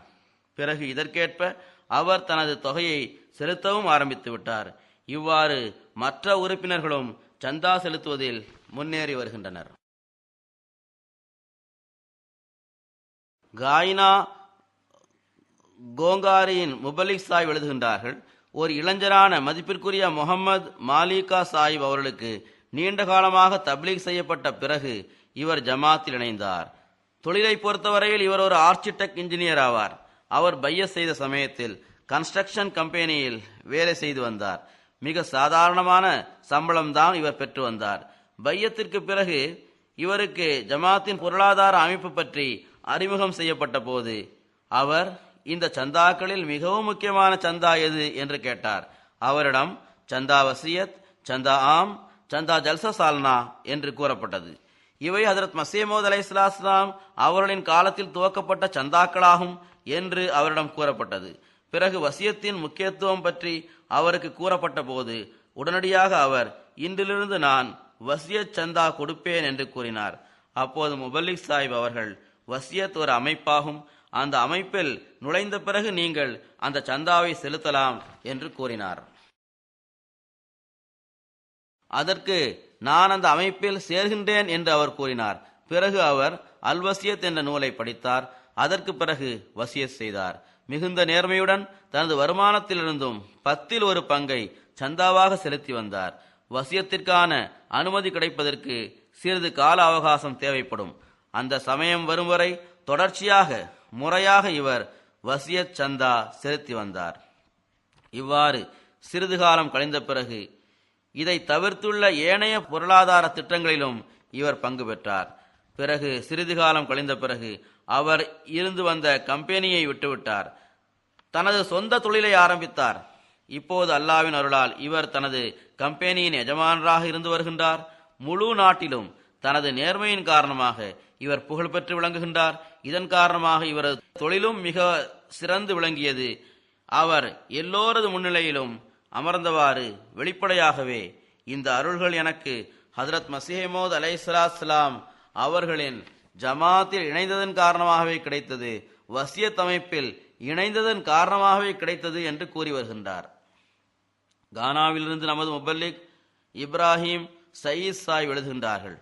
பிறகு இதற்கேற்ப அவர் தனது தொகையை செலுத்தவும் ஆரம்பித்து விட்டார். இவ்வாறு மற்ற உறுப்பினர்களும் சந்தா செலுத்துவதில் முன்னேறி வருகின்றனர். காயினா கோங்காரியின் முபல்லிக் சாஹிப் எழுதுகின்றார்கள், ஒரு இளைஞரான மதிப்பிற்குரிய முகமது மாலிகா சாஹிப் அவர்களுக்கு நீண்ட காலமாக தப்லீக் செய்யப்பட்ட பிறகு இவர் ஜமாத்தில் இணைந்தார். தொழிலை பொறுத்தவரையில் இவர் ஒரு ஆர்கிடெக்ட் இன்ஜினியர் ஆவார். அவர் பையஸ் செய்த சமயத்தில் கன்ஸ்ட்ரக்ஷன் கம்பெனியில் வேலை செய்து வந்தார். மிக சாதாரணமான சம்பளம் தான் இவர் பெற்று வந்தார். பையத்திற்கு பிறகு இவருக்கு ஜமாத்தின் பொருளாதார அமைப்பு பற்றி அறிமுகம் செய்யப்பட்ட போது அவர் இந்த சந்தாக்களில் மிகவும் முக்கியமான சந்தா எது என்று கேட்டார். அவரிடம் சந்தா வசியத், சந்தா ஆம், சந்தா ஜல்சா சால்னா என்று கூறப்பட்டது. இவை ஹஜ்ரத் மஸீஹ் மவ்ஊத் அலைஹிஸ்ஸலாம் அவர்களின் காலத்தில் துவக்கப்பட்ட சந்தாக்களாகும் என்று அவரிடம் கூறப்பட்டது. பிறகு வசியத்தின் முக்கியத்துவம் பற்றி அவருக்கு கூறப்பட்ட போது உடனடியாக அவர், இன்றிலிருந்து நான் வசியத் சந்தா கொடுப்பேன் என்று கூறினார். அப்போது முபல்லிக் சாஹிப் அவர்கள், வசியத் ஒரு அமைப்பாகும், அந்த அமைப்பில் நுழைந்த பிறகு நீங்கள் அந்த சந்தாவை செலுத்தலாம் என்று கூறினார். அதற்கு நான் அந்த அமைப்பில் சேர்கின்றேன் என்று அவர் கூறினார். பிறகு அவர் அல் வசியத் என்ற நூலை படித்தார். அதற்கு பிறகு வசியத் செய்தார். மிகுந்த நேர்மையுடன் தனது வருமானத்திலிருந்தும் 10 பங்கை சந்தாவாக செலுத்தி வந்தார். வசியத்திற்கான அனுமதி கிடைப்பதற்கு சிறிது கால அவகாசம் தேவைப்படும். அந்த சமயம் வரும் வரை தொடர்ச்சியாக முறையாக இவர் வசியத் சந்தா செலுத்தி வந்தார். இவ்வாறு சிறிது காலம் கழிந்த பிறகு இதை தவிர்த்துள்ள ஏனைய பொருளாதார திட்டங்களிலும் இவர் பங்கு பெற்றார். பிறகு சிறிது காலம் கழிந்த பிறகு அவர் இருந்து வந்த கம்பெனியை விட்டுவிட்டார். தனது சொந்த தொழிலை ஆரம்பித்தார். இப்போது அல்லாஹ்வின் அருளால் இவர் தனது கம்பெனியின் எஜமானராக இருந்து வருகின்றார். முழு நாட்டிலும் தனது நேர்மையின் காரணமாக இவர் புகழ் பெற்று விளங்குகின்றார். இதன் காரணமாக இவரது தொழிலும் மிக சிறந்து விளங்கியது. அவர் எல்லோரது முன்னிலையிலும் அமர்ந்தவாறு வெளிப்படையாகவே, இந்த அருள்கள் எனக்கு ஹஜ்ரத் மஸீஹ் மவ்ஊத் அலைஹிஸ்ஸலாம் அவர்களின் ஜமாத்தில் இணைந்ததன் காரணமாகவே கிடைத்தது, வசியத் அமைப்பில் இணைந்ததன் காரணமாகவே கிடைத்தது என்று கூறி வருகின்றார். கானாவிலிருந்து நமது முபல்லிக் இப்ராஹிம் சயீத் சாஹிப் எழுதுகின்றார்கள்,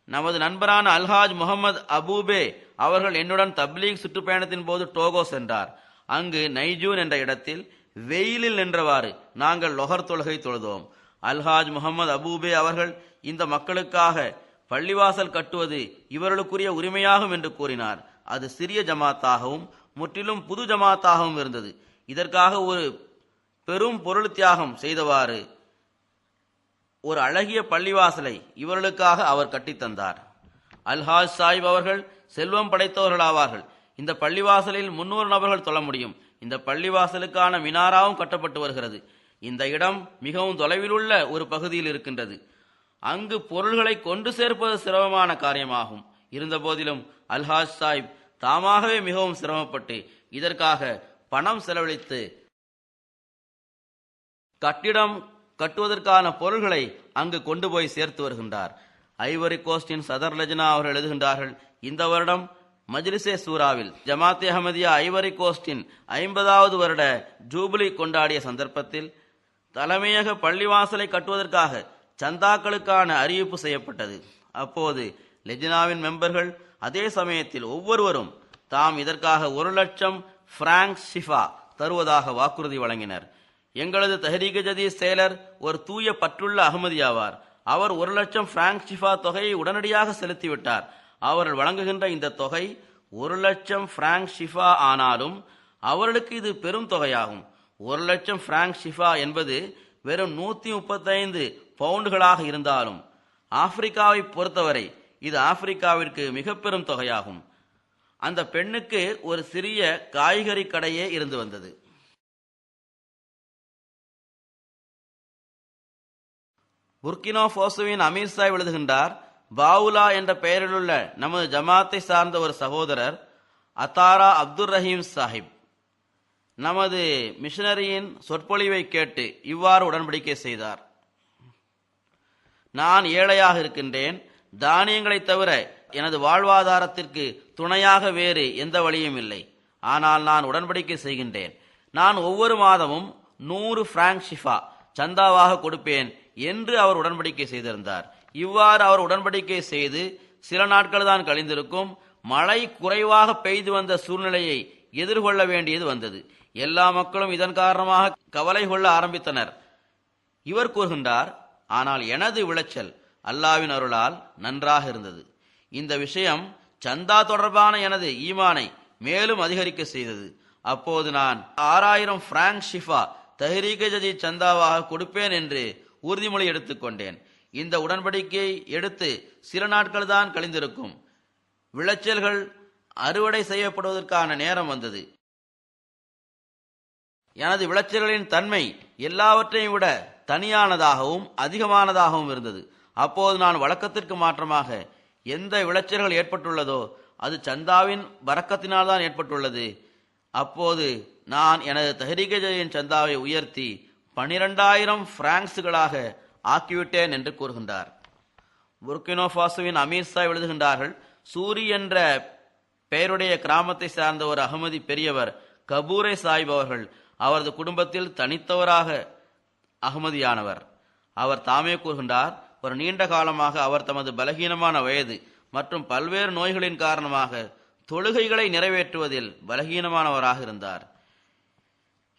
நமது நண்பரான அல்ஹாஜ் முகமது அபூபே அவர்கள் என்னுடன் தப்லீக் சுற்றுப்பயணத்தின் போது டோகோ சென்றார். அங்கு நைஜூன் என்ற இடத்தில் வெயிலில் நின்றவாறு நாங்கள் லொஹர் தொழுகை தொழுதோம். அல்ஹாஜ் முகமது அபூபே அவர்கள், இந்த மக்களுக்காக பள்ளிவாசல் கட்டுவது இவர்களுக்குரிய உரிமையாகும் என்று கூறினார். அது சிறிய ஜமாத்தாகவும் முற்றிலும் புது ஜமாத்தாகவும் இருந்தது. இதற்காக ஒரு பெரும் பொருள் தியாகம் செய்தவாறு ஒரு அழகிய பள்ளிவாசலை இவர்களுக்காக அவர் கட்டித்தந்தார். அல்ஹாஜ் சாஹிப் அவர்கள் செல்வம் படைத்தவர்களாவார்கள். இந்த பள்ளிவாசலில் 300 நபர்கள் தொழ முடியும். இந்த பள்ளிவாசலுக்கான மினாராவும் கட்டப்பட்டு வருகிறது. இந்த இடம் மிகவும் தொலைவில் உள்ள ஒரு பகுதியில் இருக்கின்றது. அங்கு பொருள்களை கொண்டு சேர்ப்பது சிரமமான காரியமாகும். இருந்த போதிலும் அல்ஹாஜ் சாஹிப் தாமாகவே மிகவும் சிரமப்பட்டு இதற்காக பணம் செலவழித்து கட்டிடம் கட்டுவதற்கான பொருள்களை அங்கு கொண்டு போய் சேர்த்து வருகின்றார். ஐவரி கோஸ்டின் சதர் லஜ்னா அவர்கள் எழுதுகின்றார்கள், இந்த வருடம் மஜ்லிஸே சூராவில் ஜமாத்தே அஹ்மதியா ஐவரி கோஸ்டின் 50வது வருட ஜூபிலி கொண்டாடிய சந்தர்ப்பத்தில் தலைமையக பள்ளிவாசலை கட்டுவதற்காக சந்தாக்களுக்கான அறிவிப்பு செய்யப்பட்டது. அப்போது லெஜ்னாவின் மெம்பர்கள் அதே சமயத்தில் ஒவ்வொருவரும் தாம் இதற்காக 1,00,000 பிராங்க் ஷிஃபா தருவதாக வாக்குறுதி வழங்கினர். எங்களது தஹ்ரீக் ஜதீத் செயலர் ஒரு தூய பற்றுள்ள அஹ்மதியாவார். அவர் 1,00,000 பிராங்க் ஷிஃபா தொகையை உடனடியாக செலுத்திவிட்டார். அவர்கள் வழங்குகின்ற இந்த தொகை 1,00,000 பிராங்க் ஷிஃபா ஆனாலும் அவர்களுக்கு இது பெரும் தொகையாகும். 1,00,000 பிராங்க் ஷிஃபா என்பது வெறும் 135 பவுண்டுகளாக இருந்தாலும் ஆப்பிரிக்காவை பொறுத்தவரை இது ஆப்பிரிக்காவிற்கு மிக பெரும் தொகையாகும். அந்த பெண்ணுக்கு ஒரு சிறிய காய்கறி கடையே இருந்து வந்தது. புர்கினோ ஃபோசோவின் அமீர் சாஹிப் எழுதுகின்றார், பாவுலா என்ற பெயரிலுள்ள நமது ஜமாத்தை சார்ந்த ஒரு சகோதரர் அத்தாரா அப்துர் ரஹீம் சாஹிப் நமது மிஷனரியின் சொற்பொழிவை கேட்டு இவ்வாறு உடன்படிக்கை செய்தார். நான் ஏழையாக இருக்கின்றேன். தானியங்களை தவிர எனது வாழ்வாதாரத்திற்கு துணையாக வேறு எந்த வழியும் இல்லை. ஆனால் நான் உடன்படிக்கை செய்கின்றேன். நான் ஒவ்வொரு மாதமும் 100 பிராங்க் ஷிஃபா சந்தாவாக கொடுப்பேன் என்று அவர் உடன்படிக்கை செய்திருந்தார். இவ்வாறு அவர் உடன்படிக்கை செய்து சில நாட்கள் தான் கழிந்திருக்கும். மழை குறைவாக பெய்து வந்த சூழ்நிலையை எதிர்கொள்ள வேண்டியது வந்தது. எல்லா மக்களும் இதன் காரணமாக கவலை கொள்ள ஆரம்பித்தனர். இவர் கூறுகின்றார், ஆனால் எனது விளைச்சல் அல்லாஹ்வின் அருளால் நன்றாக இருந்தது. இந்த விஷயம் சந்தா தொடர்பான எனது ஈமானை மேலும் அதிகரிக்க செய்தது. அப்போது நான் 6000 பிராங்க் ஷிஃபா தஹ்ரீகே ஜதீத் சந்தாவாக கொடுப்பேன் என்று உறுதிமொழி எடுத்துக்கொண்டேன். இந்த உடன்படிக்கையை எடுத்து சில நாட்கள் தான் கழிந்திருக்கும். விளைச்சல்கள் அறுவடை செய்யப்படுவதற்கான நேரம் வந்தது. எனது விளைச்சல்களின் தன்மை எல்லாவற்றையும் விட தனியானதாகவும் அதிகமானதாகவும் இருந்தது. அப்போது நான் வழக்கத்திற்கு மாற்றமாக எந்த விளைச்சல்கள் ஏற்பட்டுள்ளதோ அது சந்தாவின் பரக்கத்தினால் தான் ஏற்பட்டுள்ளது. அப்போது நான் எனது தஹ்ரீகே ஜதீதின் சந்தாவை உயர்த்தி 12000 பிராங்க்ஸ்களாக ஆக்கிவிட்டேன் என்று கூறுகின்றார். புர்கினோ ஃபாசோவின் அமீர் சாஹிப் எழுதுகின்றார்கள், சூரி என்ற பெயருடைய கிராமத்தை சார்ந்த ஒரு அகமதி பெரியவர் கபூரே சாஹிப் அவர்கள் அவரது குடும்பத்தில் தனித்தவராக அகமதியானவர். அவர் தாமே கூறுகின்றார், ஒரு நீண்ட காலமாக அவர் தமது பலகீனமான வயது மற்றும் பல்வேறு நோய்களின் காரணமாக தொழுகைகளை நிறைவேற்றுவதில் பலகீனமானவராக இருந்தார்.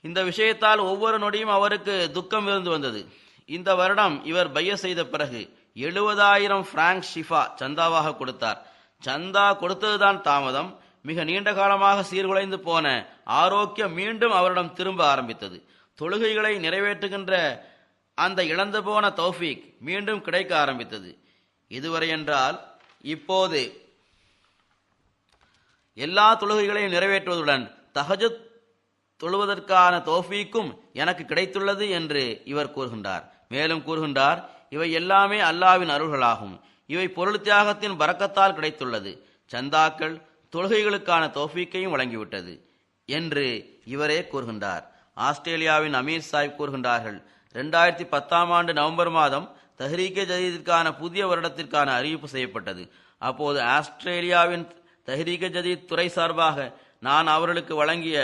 இந்த விஷயத்தால் ஒவ்வொரு நொடியும் அவருக்கு துக்கம் இருந்து வந்தது. இந்த வருடம் இவர் பைய செய்த பிறகு 70000 பிராங்க் ஷிஃபா சந்தாவாக கொடுத்தார். சந்தா கொடுத்ததுதான் தாமதம். மிக நீண்ட காலமாக சீர்குலைந்து போன ஆரோக்கியம் மீண்டும் அவரிடம் திரும்ப ஆரம்பித்தது. தொழுகைகளை நிறைவேற்றுகின்ற அந்த இழந்து போன தௌஃபீக் மீண்டும் கிடைக்க ஆரம்பித்தது. இதுவரை என்றால் இப்போது எல்லா தொழுகைகளையும் நிறைவேற்றுவதுடன் தஹஜ்ஜுத் தொழுவதற்கான தௌஃபீக்கும் எனக்கு கிடைத்துள்ளது என்று இவர் கூறுகின்றார். மேலும் கூறுகின்றார், இவை எல்லாமே அல்லாஹ்வின் அருள்களாகும். இவை பொருள் தியாகத்தின் பரக்கத்தால் கிடைத்துள்ளது. சந்தாக்கள் தொழுகைகளுக்கான தௌஃபீக்கையும் வழங்கிவிட்டது என்று இவரே கூறுகின்றார். ஆஸ்திரேலியாவின் அமீர் சாஹிப் கூறுகின்றார்கள், 2010ஆம் ஆண்டு நவம்பர் மாதம் தஹ்ரீகே ஜதீதிற்கான புதிய வருடத்திற்கான அறிவிப்பு செய்யப்பட்டது. அப்போது ஆஸ்திரேலியாவின் தஹ்ரீகே ஜதீத் துறை சார்பாக நான் அவர்களுக்கு வழங்கிய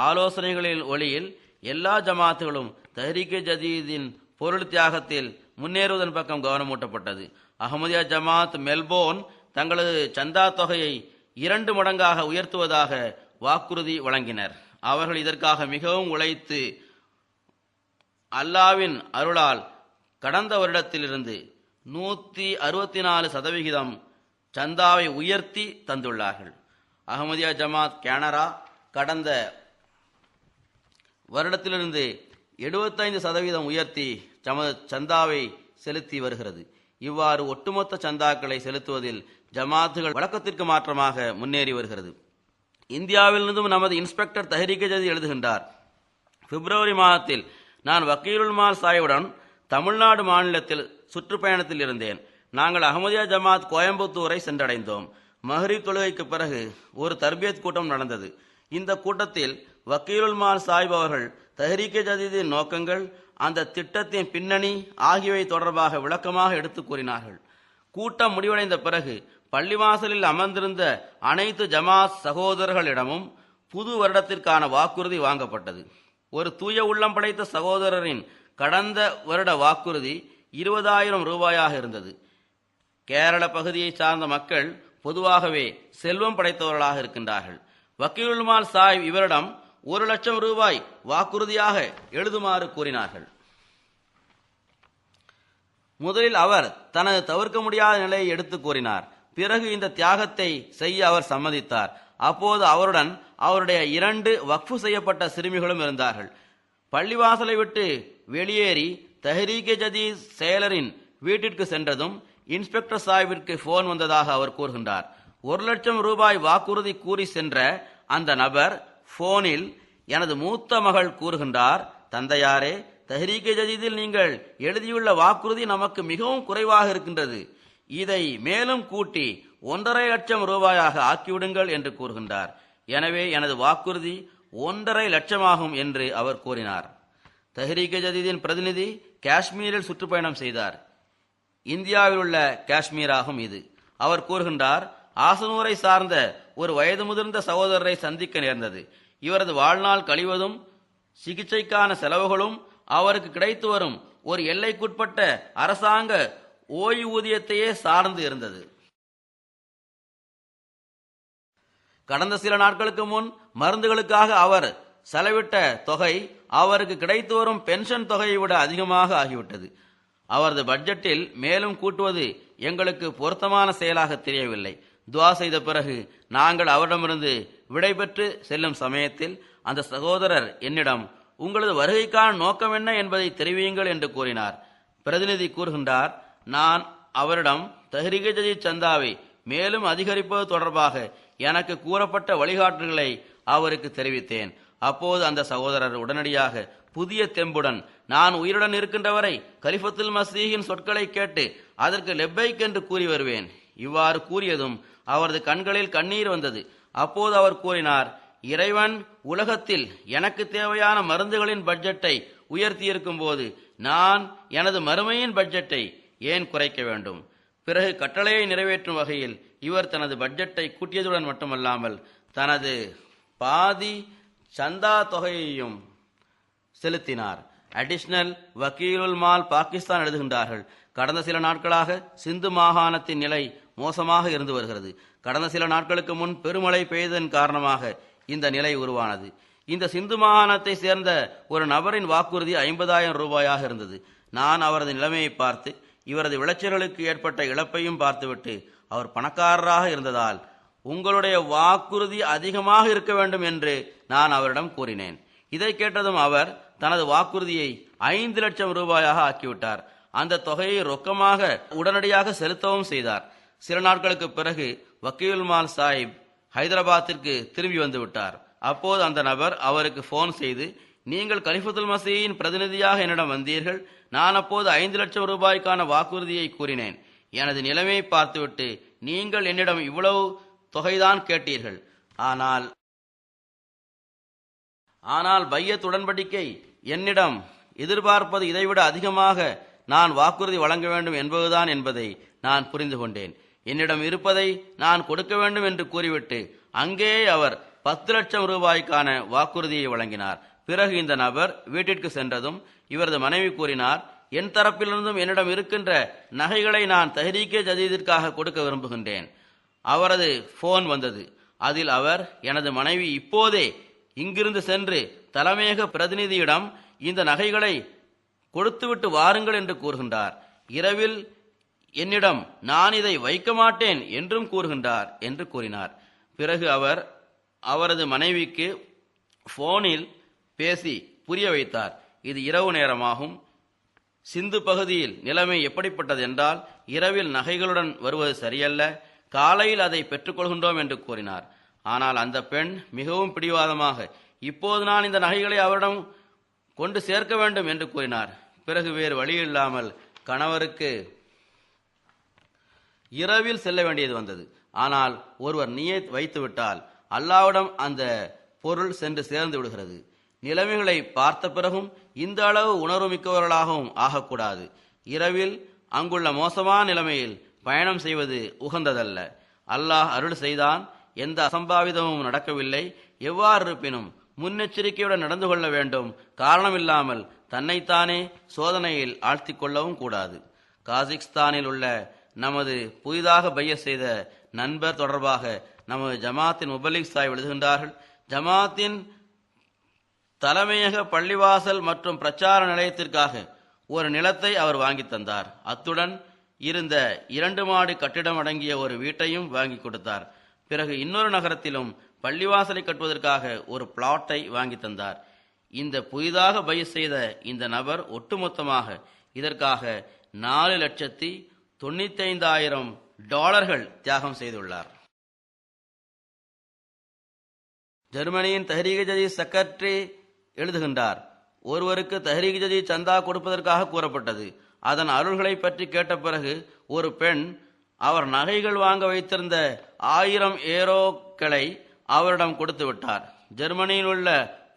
ஆலோசனைகளின் ஒளியில் எல்லா ஜமாத்துகளும் தஹ்ரீகே ஜதீதின் பொருள் தியாகத்தில் முன்னேறுவதன் பக்கம் கவனமூட்டப்பட்டது. அஹமதியா ஜமாத் மெல்போர்ன் தங்களது சந்தா தொகையை 2 மடங்காக உயர்த்துவதாக வாக்குறுதி வழங்கினர். அவர்கள் இதற்காக மிகவும் உழைத்து அல்லாவின் அருளால் கடந்த வருடத்திலிருந்து 164% சந்தாவை உயர்த்தி தந்துள்ளார்கள். அஹமதியா ஜமாத் கனடா கடந்த வருடத்திலிருந்து 75% உயர்த்தி சந்தாவை செலுத்தி வருகிறது. இவ்வாறு ஒட்டுமொத்த சந்தாக்களை செலுத்துவதில் ஜமாத்துகள் வழக்கத்திற்கு மாற்றமாக முன்னேறி வருகிறது. இந்தியாவிலிருந்தும் நமது இன்ஸ்பெக்டர் தஹ்ரீகே ஜதீத் எழுதுகின்றார், பிப்ரவரி மாதத்தில் நான் வக்கீலுல் மால் சாஹிபுடன் தமிழ்நாடு மாநிலத்தில் சுற்றுப்பயணத்தில் இருந்தேன். நாங்கள் அஹமதியா ஜமாத் கோயம்புத்தூரை சென்றடைந்தோம். மஹ்ரிப் தொழுகைக்கு பிறகு ஒரு தர்பியத் கூட்டம் நடந்தது. இந்த கூட்டத்தில் வக்கீலுல் மால் சாஹிப் அவர்கள் தஹ்ரீகே ஜதீதின் நோக்கங்கள், அந்த திட்டத்தின் பின்னணி ஆகியவை தொடர்பாக விளக்கமாக எடுத்து கூறினார்கள். கூட்டம் முடிவடைந்த பிறகு பள்ளிவாசலில் அமர்ந்திருந்த அனைத்து ஜமாத் சகோதரர்களிடமும் புது வருடத்திற்கான வாக்குறுதி வாங்கப்பட்டது. ஒரு தூய உள்ளம் படைத்த சகோதரரின் கடந்த வருட வாக்குறுதி 20000 ரூபாயாக இருந்தது. கேரள பகுதியை சார்ந்த மக்கள் பொதுவாகவே செல்வம் படைத்தவர்களாக இருக்கின்றார்கள். வக்கீலுல் மால் சாஹிப் இவரிடம் 1 லட்சம் ரூபாய் வாக்குறுதியாக எழுதுமாறு கூறினார்கள். முதலில் அவர் தனது தவிர்க்க முடியாத நிலையை எடுத்து கூறினார். பிறகு இந்த தியாகத்தை செய்ய அவர் சம்மதித்தார். அப்போது அவருடன் அவருடைய 2 வக்ஃபு செய்யப்பட்ட சிறுமிகளும் இருந்தார்கள். பள்ளிவாசலை விட்டு வெளியேறி தஹ்ரீகே ஜதீத் செயலரின் வீட்டிற்கு சென்றதும் இன்ஸ்பெக்டர் சாஹிபிற்கு போன் வந்ததாக அவர் கூறுகின்றார். 1 லட்சம் ரூபாய் வாக்குறுதி கூறி சென்ற அந்த நபர் போனில் எனது மூத்த மகள் கூறுகின்றார், தந்தையாரே, தஹ்ரீகே ஜதீதில் நீங்கள் எழுதியுள்ள வாக்குறுதி நமக்கு மிகவும் குறைவாக இருக்கின்றது. இதை மேலும் கூட்டி 1.5 லட்சம் ரூபாயாக ஆக்கிவிடுங்கள் என்று கூறுகின்றார். எனவே எனது வாக்குறுதி 1.5 லட்சமாகும் என்று அவர் கூறினார். தஹ்ரீகே ஜதீதின் பிரதிநிதி காஷ்மீரில் சுற்றுப்பயணம் செய்தார். இந்தியாவில் உள்ள காஷ்மீராகும் இது. அவர் கூறுகின்றார், ஆசனூரை சார்ந்த ஒரு வயது முதிர்ந்த சகோதரரை சந்திக்க நேர்ந்தது. இவரது வாழ்நாள் கழிவதும் சிகிச்சைக்கான செலவுகளும் அவருக்கு கிடைத்து வரும் ஒரு எல்லைக்குட்பட்ட அரசாங்க ஓய்வூதியத்தையே சார்ந்து இருந்தது. கடந்த சில நாட்களுக்கு முன் மருந்துகளுக்காக அவர் செலவிட்ட தொகை அவருக்கு கிடைத்து வரும் பென்ஷன் தொகையை விட அதிகமாக ஆகிவிட்டது. அவரது பட்ஜெட்டில் மேலும் கூட்டுவது எங்களுக்கு பொருத்தமான செயலாக தெரியவில்லை. துவா செய்த பிறகு நாங்கள் அவரிடமிருந்து விடைபெற்று செல்லும் சமயத்தில் அந்த சகோதரர் என்னிடம், உங்களது வருகைக்கான நோக்கம் என்ன என்பதை தெரிவியுங்கள் என்று கூறினார். பிரதிநிதி கூறுகின்றார், நான் அவரிடம் தஹ்ரீக் ஜதீத் சந்தாவை மேலும் அதிகரிப்பது தொடர்பாக எனக்கு கூறப்பட்ட வழிகாட்டுகளை அவருக்கு தெரிவித்தேன். அப்போது அந்த சகோதரர் உடனடியாக புதிய தெம்புடன், நான் உயிருடன் இருக்கின்ற வரை கலிஃபத்துல் மசீஹின் சொற்களை கேட்டு அதற்கு லெப்பைக் என்று கூறி வருவேன். இவ்வாறு கூறியதும் அவரது கண்களில் கண்ணீர் வந்தது. அப்போது அவர் கூறினார், இறைவன் உலகத்தில் எனக்கு தேவையான மருந்துகளின் பட்ஜெட்டை உயர்த்தியிருக்கும் போது நான் எனது மறுமையின் பட்ஜெட்டை ஏன் குறைக்க வேண்டும்? பிறகு கட்டளையை நிறைவேற்றும் வகையில் இவர் தனது பட்ஜெட்டை கூட்டியதுடன் மட்டுமல்லாமல் தனது பாதி சந்தா தொகையையும் செலுத்தினார். அடிஷனல் வக்கீலுல் மால் பாகிஸ்தான் எழுதுகின்றார்கள், கடந்த சில நாட்களாக சிந்து மாகாணத்தின் நிலை மோசமாக இருந்து வருகிறது. கடந்த சில நாட்களுக்கு முன் பெருமழை பெய்ததன் காரணமாக இந்த நிலை உருவானது. இந்த சிந்து மாகாணத்தை சேர்ந்த ஒரு நபரின் வாக்குறுதி 50,000 ரூபாயாக இருந்தது. நான் அவரது நிலைமையை பார்த்து இவரது விளைச்சல்களுக்கு ஏற்பட்ட இழப்பையும் பார்த்துவிட்டு, அவர் பணக்காரராக இருந்ததால் உங்களுடைய வாக்குறுதி அதிகமாக இருக்க வேண்டும் என்று நான் அவரிடம் கூறினேன். இதை கேட்டதும் அவர் தனது வாக்குறுதியை 5 லட்சம் ரூபாயாக ஆக்கிவிட்டார். அந்த தொகையை ரொக்கமாக உடனடியாக செலுத்தவும் செய்தார். சில நாட்களுக்கு பிறகு வக்கீல் மால் சாஹிப் ஹைதராபாத்திற்கு திரும்பி வந்து விட்டார். அப்போது அந்த நபர் அவருக்கு போன் செய்து, நீங்கள் கலிஃபத்துல் மசீஹின் பிரதிநிதியாக என்னிடம் வந்தீர்கள். நான் அப்போது 5 லட்சம் ரூபாய்க்கான வாக்குறுதியை கூறினேன். எனது நிலைமையை பார்த்துவிட்டு நீங்கள் என்னிடம் இவ்வளவு தொகைதான் கேட்டீர்கள். ஆனால் பையத் உடன்படிக்கை என்னிடம் எதிர்பார்ப்பது இதைவிட அதிகமாக நான் வாக்குறுதி வழங்க வேண்டும் என்பதுதான் என்பதை நான் புரிந்து கொண்டேன். என்னிடம் இருப்பதை நான் கொடுக்க வேண்டும் என்று கூறிவிட்டு அங்கேயே அவர் 10 லட்சம் ரூபாய்க்கான வாக்குறுதியை வழங்கினார். பிறகு இந்த நபர் வீட்டிற்கு சென்றதும் இவரது மனைவி கூறினார், என் தரப்பிலிருந்தும் என்னிடம் இருக்கின்ற நகைகளை நான் தஹ்ரீக் ஜதீதிற்காக கொடுக்க விரும்புகின்றேன். அவரது போன் வந்தது. அதில் அவர், எனது மனைவி இப்போதே இங்கிருந்து சென்று தலைமையக பிரதிநிதியிடம் இந்த நகைகளை கொடுத்துவிட்டு வாருங்கள் என்று கூறுகின்றார். இரவில் என்னிடம் நான் இதை வைக்க மாட்டேன் என்றும் கூறுகின்றார் என்று கூறினார். பிறகு அவர் அவரது மனைவிக்கு போனில் பேசி புரிய வைத்தார். இது இரவு நேரமாகும். சிந்து பகுதியில் நிலைமை எப்படிப்பட்டது என்றால், இரவில் நகைகளுடன் வருவது சரியல்ல, காலையில் அதை பெற்றுக்கொள்கின்றோம் என்று கூறினார். ஆனால் அந்த பெண் மிகவும் பிடிவாதமாக, இப்போது நான் இந்த நகைகளை அவரிடம் கொண்டு சேர்க்க வேண்டும் என்று கூறினார். பிறகு வேறு வழியில்லாமல் கணவருக்கு இரவில் செல்ல வேண்டியது வந்தது. ஆனால் ஒருவர் நியத் வைத்துவிட்டால் அல்லாஹ்விடம் அந்த பொருள் சென்று சேர்ந்து விடுகிறது. நிலைமைகளை பார்த்த பிறகும் இந்த அளவு உணர்வு மிக்கவர்களாகவும் ஆகக்கூடாது. இரவில் அங்குள்ள மோசமான நிலைமையில் பயணம் செய்வது உகந்ததல்ல. அல்லாஹ் அருள் செய்தான், எந்த அசம்பாவிதமும் நடக்கவில்லை. எவ்வாறு இருப்பினும் முன்னெச்சரிக்கையுடன் நடந்து கொள்ள வேண்டும். காரணமில்லாமல் தன்னைத்தானே சோதனையில் ஆழ்த்திக் கொள்ளவும் கூடாது. காசிக்ஸ்தானில் உள்ள நமது புதிதாக பைய செய்த நண்பர் தொடர்பாக நமது ஜமாத்தின் முபல்லிக் சாஹிப் எழுதுகின்றார்கள், ஜமாத்தின் தலைமையக பள்ளிவாசல் மற்றும் பிரச்சார நிலையத்திற்காக ஒரு நிலத்தை அவர் வாங்கி தந்தார். அத்துடன் இருந்த 2 மாடி கட்டிடம் அடங்கிய ஒரு வீட்டையும் வாங்கி கொடுத்தார். பிறகு இன்னொரு நகரத்திலும் பள்ளிவாசலை கட்டுவதற்காக ஒரு பிளாட்டை வாங்கி தந்தார். இந்த புதிதாக பை செய்த இந்த நபர் ஒட்டுமொத்தமாக இதற்காக $4,95,000 தியாகம் செய்துள்ளார். ஜெர்மனியின் தஹ்ரீக் ஜதீத் செக்ரட்டரி எழுதுகின்றார், ஒருவருக்கு தஹ்ரீக் ஜதீத் சந்தா கொடுப்பதற்காக கூறப்பட்டது. அதன் அருள்களை பற்றி கேட்ட பிறகு ஒரு பெண் அவர் நகைகள் வாங்க வைத்திருந்த 1000 யூரோக்களை அவரிடம் கொடுத்து விட்டார். ஜெர்மனியில் உள்ள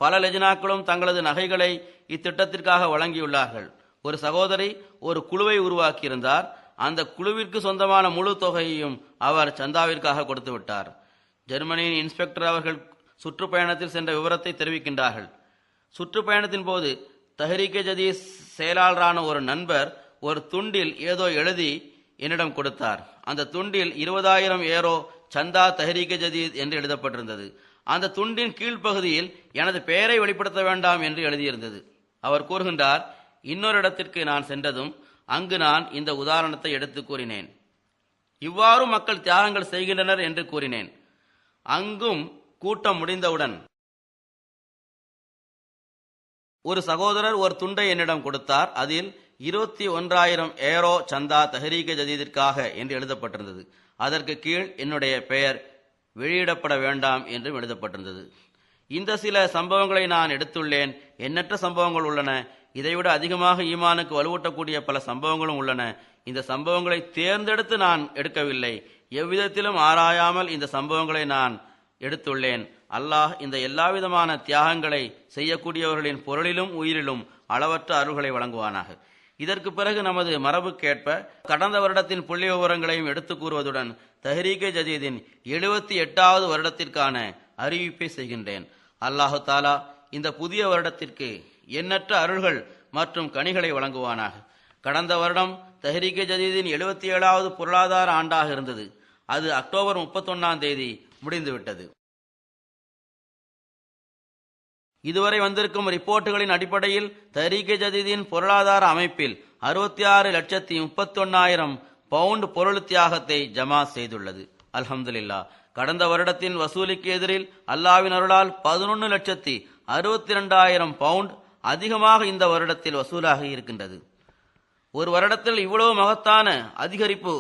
பல லெஜினாக்களும் தங்களது நகைகளை இத்திட்டத்திற்காக வழங்கியுள்ளார்கள். ஒரு சகோதரி ஒரு குழுவை உருவாக்கியிருந்தார். அந்த குழுவிற்கு சொந்தமான முழு தொகையையும் அவர் சந்தாவிற்காக கொடுத்து விட்டார். ஜெர்மனியின் இன்ஸ்பெக்டர் அவர்கள் சுற்றுப்பயணத்தில் சென்ற விவரத்தை தெரிவிக்கின்றார்கள். சுற்றுப்பயணத்தின் போது தஹ்ரீக் ஜதீத் செயலாளரான ஒரு நண்பர் ஒரு துண்டில் ஏதோ எழுதி என்னிடம் கொடுத்தார். அந்த துண்டில் 20,000 யூரோ சந்தா தஹ்ரீக் ஜதீத் என்று எழுதப்பட்டிருந்தது. அந்த துண்டின் கீழ்ப்பகுதியில் எனது பெயரை வெளிப்படுத்த வேண்டாம் என்று எழுதியிருந்தது. அவர் கூறுகின்றார், இன்னொரு இடத்திற்கு நான் சென்றதும் அங்கு நான் இந்த உதாரணத்தை எடுத்து கூறினேன். இவ்வாறு மக்கள் தியாகங்கள் செய்கின்றனர் என்று கூறினேன். அங்கும் கூட்டம் முடிந்தவுடன் ஒரு சகோதரர் ஒரு துண்டை என்னிடம் கொடுத்தார். அதில் 21,000 ஏரோ சந்தா தஹ்ரீகே ஜதீதிற்காக என்று எழுதப்பட்டிருந்தது. அதற்கு கீழ் என்னுடைய பெயர் வெளியிடப்பட வேண்டாம் என்றும் எழுதப்பட்டிருந்தது. இந்த சில சம்பவங்களை நான் எடுத்துள்ளேன். எண்ணற்ற சம்பவங்கள் உள்ளன. இதைவிட அதிகமாக ஈமானுக்கு வலுவூட்டக்கூடிய பல சம்பவங்களும் உள்ளன. இந்த சம்பவங்களை தேர்ந்தெடுத்து நான் எடுக்கவில்லை. எவ்விதத்திலும் ஆராயாமல் இந்த சம்பவங்களை நான் எடுத்துள்ளேன். அல்லாஹ் இந்த எல்லாவிதமான தியாகங்களை செய்யக்கூடியவர்களின் பொருளிலும் உயிரிலும் அளவற்ற அருள்களை வழங்குவானாக. இதற்கு பிறகு நமது மரபுக்கேற்ப கடந்த வருடத்தின் புள்ளி விவரங்களையும் எடுத்து கூறுவதுடன் தஹ்ரீகே ஜதீதின் 78வது வருடத்திற்கான அறிவிப்பை செய்கின்றேன். அல்லாஹு தாலா இந்த புதிய வருடத்திற்கு எண்ணற்ற அருள்கள் மற்றும் கனிகளை வழங்குவானாக. கடந்த வருடம் தஹ்ரீகே ஜதீதின் 77வது பொருளாதார ஆண்டாக இருந்தது. அது அக்டோபர் 31ஆம் தேதி முடிந்துவிட்டது. இதுவரை வந்திருக்கும் ரிப்போர்ட்டுகளின் அடிப்படையில் தஹ்ரீகே ஜதீதின் பொருளாதார அமைப்பில் 66,31,000 பவுண்ட் பொருள் தியாகத்தை ஜமாத் செய்துள்ளது. அல்ஹம்துலில்லாஹ். கடந்த வருடத்தின் வசூலிக்கு எதிரில் அல்லாஹ்வின் அருளால் 11,62,000 பவுண்ட் அதிகமாக இந்த வருடத்தில் வசூலாகி இருக்கின்றது. ஒரு வருடத்தில் இவ்வளவு மகத்தான அதிகரிப்பு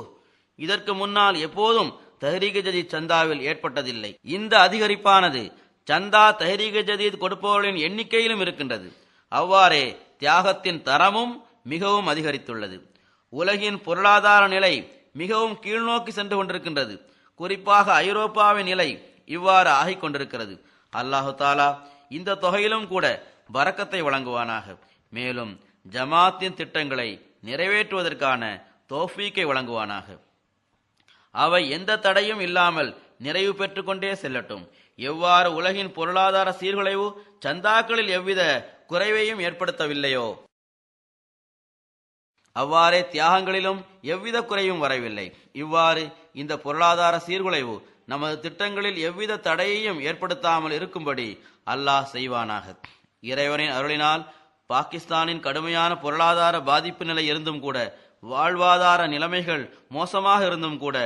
இதற்கு முன்னால் எப்போதும் தஹ்ரீகே ஜதீத் சந்தாவில் ஏற்பட்டதில்லை. இந்த அதிகரிப்பானது சந்தா தஹ்ரீகே ஜதீத் கொடுப்பவர்களின் எண்ணிக்கையிலும் இருக்கின்றது. அவ்வாறே தியாகத்தின் தரமும் மிகவும் அதிகரித்துள்ளது. உலகின் பொருளாதார நிலை மிகவும் கீழ்நோக்கி சென்று கொண்டிருக்கின்றது. குறிப்பாக ஐரோப்பாவின் நிலை இவ்வாறு ஆகிக் கொண்டிருக்கிறது. அல்லாஹு தாலா இந்த தொகையிலும் கூட பரக்கத்தை வழங்குவானாக. மேலும் ஜமாத்தின் திட்டங்களை நிறைவேற்றுவதற்கான தௌஃபீக்கை வழங்குவானாக. அவை எந்த தடையும் இல்லாமல் நிறைவு பெற்றுக்கொண்டே செல்லட்டும். எவ்வாறு உலகின் பொருளாதார சீர்குலைவு சந்தாக்களில் எவ்வித குறைவையும் ஏற்படுத்தவில்லையோ அவ்வாறே தியாகங்களிலும் எவ்வித குறையும் வரவில்லை. இவ்வாறு இந்த பொருளாதார சீர்குலைவு நமது திட்டங்களில் எவ்வித தடையையும் ஏற்படுத்தாமல் இருக்கும்படி அல்லாஹ் செய்வானாக. இறைவனின் அருளினால் பாகிஸ்தானின் கடுமையான பொருளாதார பாதிப்பு நிலை இருந்தும் கூட, வாழ்வாதார நிலைமைகள் மோசமாக இருந்தும் கூட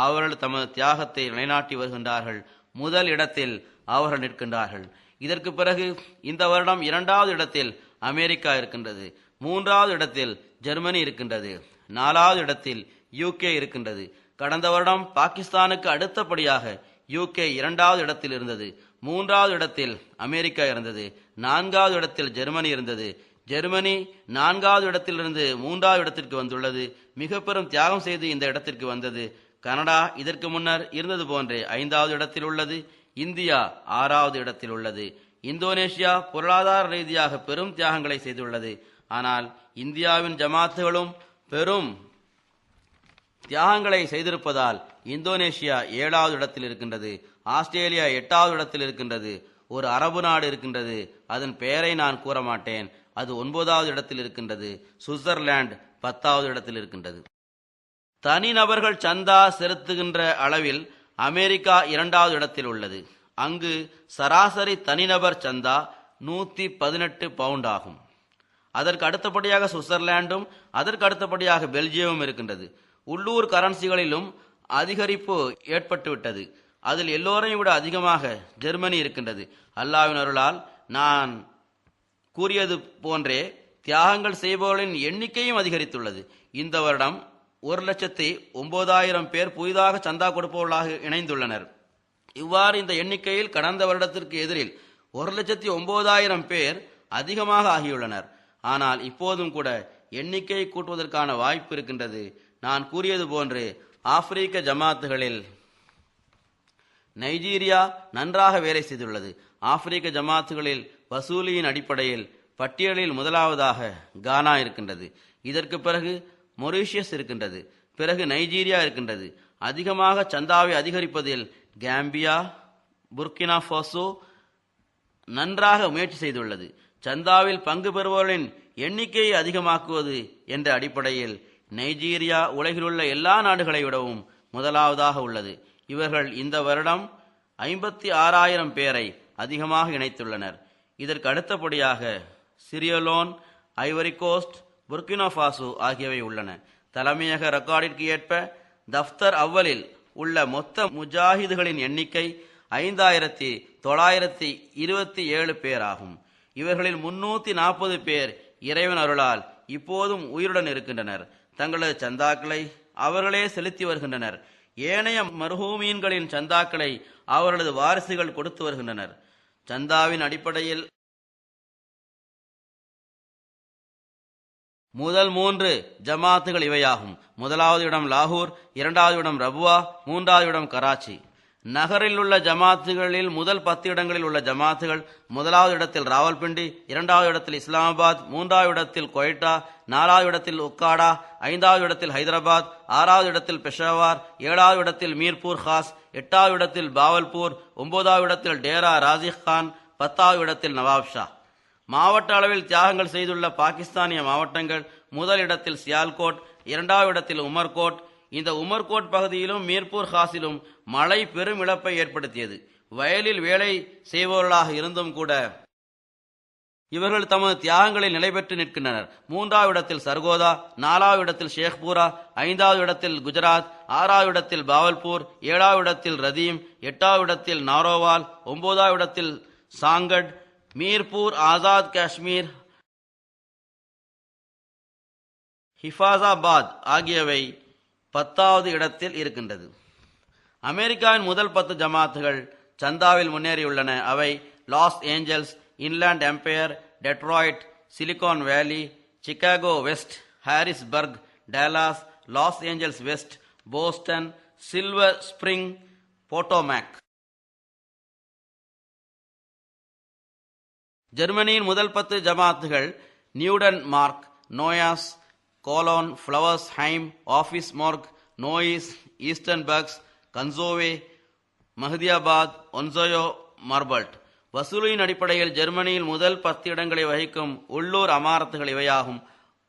அவர்கள் தமது தியாகத்தை நிலைநாட்டி வருகின்றார்கள். முதல் இடத்தில் அவர்கள் நிற்கின்றார்கள். இதற்கு பிறகு இந்த வருடம் 2வது இடத்தில் அமெரிக்கா இருக்கின்றது. 3வது இடத்தில் ஜெர்மனி இருக்கின்றது. 4வது இடத்தில் யூகே இருக்கின்றது. கடந்த வருடம் பாகிஸ்தானுக்கு அடுத்தபடியாக யூகே 2வது இடத்தில் இருந்தது. 3வது இடத்தில் அமெரிக்கா இருந்தது. 4வது இடத்தில் ஜெர்மனி இருந்தது. ஜெர்மனி 4வது இடத்திலிருந்து 3வது இடத்திற்கு வந்துள்ளது. மிக பெரும் தியாகம் செய்து இந்த இடத்திற்கு வந்தது. கனடா இதற்கு முன்னர் இருந்தது போன்றே 5வது இடத்தில் உள்ளது. இந்தியா 6வது இடத்தில் உள்ளது. இந்தோனேஷியா பொருளாதார ரீதியாக பெரும் தியாகங்களை செய்துள்ளது. ஆனால் இந்தியாவின் ஜமாத்துகளும் பெரும் தியாகங்களை செய்திருப்பதால் இந்தோனேஷியா 7வது இடத்தில் இருக்கின்றது. ஆஸ்திரேலியா 8வது இடத்தில் இருக்கின்றது. ஒரு அரபு நாடு இருக்கின்றது. அதன் பெயரை நான் கூற மாட்டேன். அது 9வது இடத்தில் இருக்கின்றது. சுவிட்சர்லாந்து 10வது இடத்தில் இருக்கின்றது. தனிநபர்கள் சந்தா செலுத்துகின்ற அளவில் அமெரிக்கா 2வது இடத்தில் உள்ளது. அங்கு சராசரி தனிநபர் சந்தா 118 பவுண்ட் ஆகும். அதற்கு அடுத்தபடியாக சுவிட்சர்லாண்டும் அதற்கு அடுத்தபடியாக பெல்ஜியமும் இருக்கின்றது. உள்ளூர் கரன்சிகளிலும் அதிகரிப்பு ஏற்பட்டுவிட்டது. அதில் எல்லோரையும் விட அதிகமாக ஜெர்மனி இருக்கின்றது. அல்லாஹ்வின் அருளால் நான் கூறியது போன்றே தியாகங்கள் செய்பவர்களின் எண்ணிக்கையும் அதிகரித்துள்ளது. இந்த வருடம் 1,09,000 பேர் புதிதாக சந்தா கொடுப்பவர்களாக இணைந்துள்ளனர். இவ்வாறு இந்த எண்ணிக்கையில் கடந்த வருடத்திற்கு எதிரில் 1,09,000 பேர் அதிகமாக ஆகியுள்ளனர். ஆனால் இப்போதும் கூட எண்ணிக்கையை கூட்டுவதற்கான வாய்ப்பு இருக்கின்றது. நான் கூறியது போன்று ஆப்பிரிக்க ஜமாத்துகளில் நைஜீரியா நன்றாக வேலை செய்துள்ளது. ஆப்பிரிக்க ஜமாத்துகளில் வசூலியின் அடிப்படையில் பட்டியலில் முதலாவதாக கானா இருக்கின்றது. இதற்கு பிறகு மொரீஷியஸ் இருக்கின்றது. பிறகு நைஜீரியா இருக்கின்றது. அதிகமாக சந்தாவை அதிகரிப்பதில் காம்பியா, புர்கினா ஃபாசோ நன்றாக முயற்சி செய்துள்ளது. சந்தாவில் பங்கு பெறுபவர்களின் எண்ணிக்கையை அதிகமாக்குவது என்ற அடிப்படையில் நைஜீரியா உலகிலுள்ள எல்லா நாடுகளை விடவும் முதலாவதாக உள்ளது. இவர்கள் இந்த வருடம் 56,000 பேரை அதிகமாக இணைத்துள்ளனர். இதற்கு அடுத்தபடியாக சிரியலோன், ஐவரி கோஸ்ட், புர்கினா ஃபாசோ ஆகியவை உள்ளன. தலைமையக ரெக்கார்டிற்கு ஏற்ப தஃப்தர் அவ்வலில் உள்ள மொத்த முஜாஹிதுகளின் எண்ணிக்கை 5927 பேர் ஆகும். இவர்களில் 340 பேர் இறைவன் அருளால் இப்போதும் உயிருடன் இருக்கின்றனர். தங்களது சந்தாக்களை அவர்களே செலுத்தி வருகின்றனர். ஏனைய மர்ஹூமீன்களின் சந்தாக்களை அவர்களது வாரிசுகள் கொடுத்து வருகின்றனர். சந்தாவின் அடிப்படையில் முதல் 3 ஜமாத்துகள் இவையாகும். முதலாவது இடம் லாகூர், இரண்டாவது இடம் ரபுவா, மூன்றாவது இடம் கராச்சி. நகரில் உள்ள ஜமாத்துகளில் முதல் 10 இடங்களில் உள்ள ஜமாத்துகள் முதலாவது இடத்தில் ராவல்பிண்டி, இரண்டாவது இடத்தில் இஸ்லாமாபாத், மூன்றாவது இடத்தில் கொய்டா, நாலாவது இடத்தில் உக்காடா, ஐந்தாவது இடத்தில் ஹைதராபாத், ஆறாவது இடத்தில் பெஷாவார், ஏழாவது இடத்தில் மீர்பூர் காஸ், எட்டாவது இடத்தில் பாவல்பூர், 9வது இடத்தில் டேரா ராசிக் கான், 10வது இடத்தில் நவாப்ஷா. மாவட்ட அளவில் தியாகங்கள் செய்துள்ள பாகிஸ்தானிய மாவட்டங்கள் முதல் இடத்தில் சியால்கோட், இரண்டாவது இடத்தில் உமர்கோட். இந்த உமர்கோட் பகுதியிலும் மீர்பூர் காசிலும் மழை பெரும் இழப்பை ஏற்படுத்தியது. வயலில் வேலை செய்பவர்களாக இருந்தும் கூட இவர்கள் தமது தியாகங்களில் நிலை பெற்று நிற்கின்றனர். மூன்றாவது இடத்தில் சர்கோதா, நாலாவது இடத்தில் ஷேக்பூரா, ஐந்தாவது இடத்தில் குஜராத், ஆறாவது இடத்தில் பாவல்பூர், ஏழாவது இடத்தில் ரதீம், எட்டாவது இடத்தில் நாரோவால், 9வது இடத்தில் சாங்கட், மீர்பூர், ஆசாத் காஷ்மீர், ஹிஃபாசாபாத் ஆகியவை 10வது இடத்தில் இருக்கின்றது. அமெரிக்காவின் முதல் 10 ஜமாத்துகள் சந்தாவில் முன்னேறியுள்ளன. அவை Los Angeles, Inland Empire, Detroit, Silicon Valley, Chicago West, Harrisburg, Dallas, Los Angeles West, Boston, Silver Spring, Potomac. ஜெர்மனியின் முதல் 10 ஜமாத்துகள் நியூடன் மார்க், நோயாஸ், கோலோன், ஃப்ளவர்ஸ் ஹைம், ஆஃபீஸ் மார்க், நோயிஸ், ஈஸ்டன்பர்க்ஸ், கன்சோவே, மஹதியாபாத், ஒன்சோயோ, மார்பல்ட். வசூலின் அடிப்படையில் ஜெர்மனியில் முதல் 10 இடங்களை வகிக்கும் உள்ளூர் அமாரத்துகள் இவையாகும்.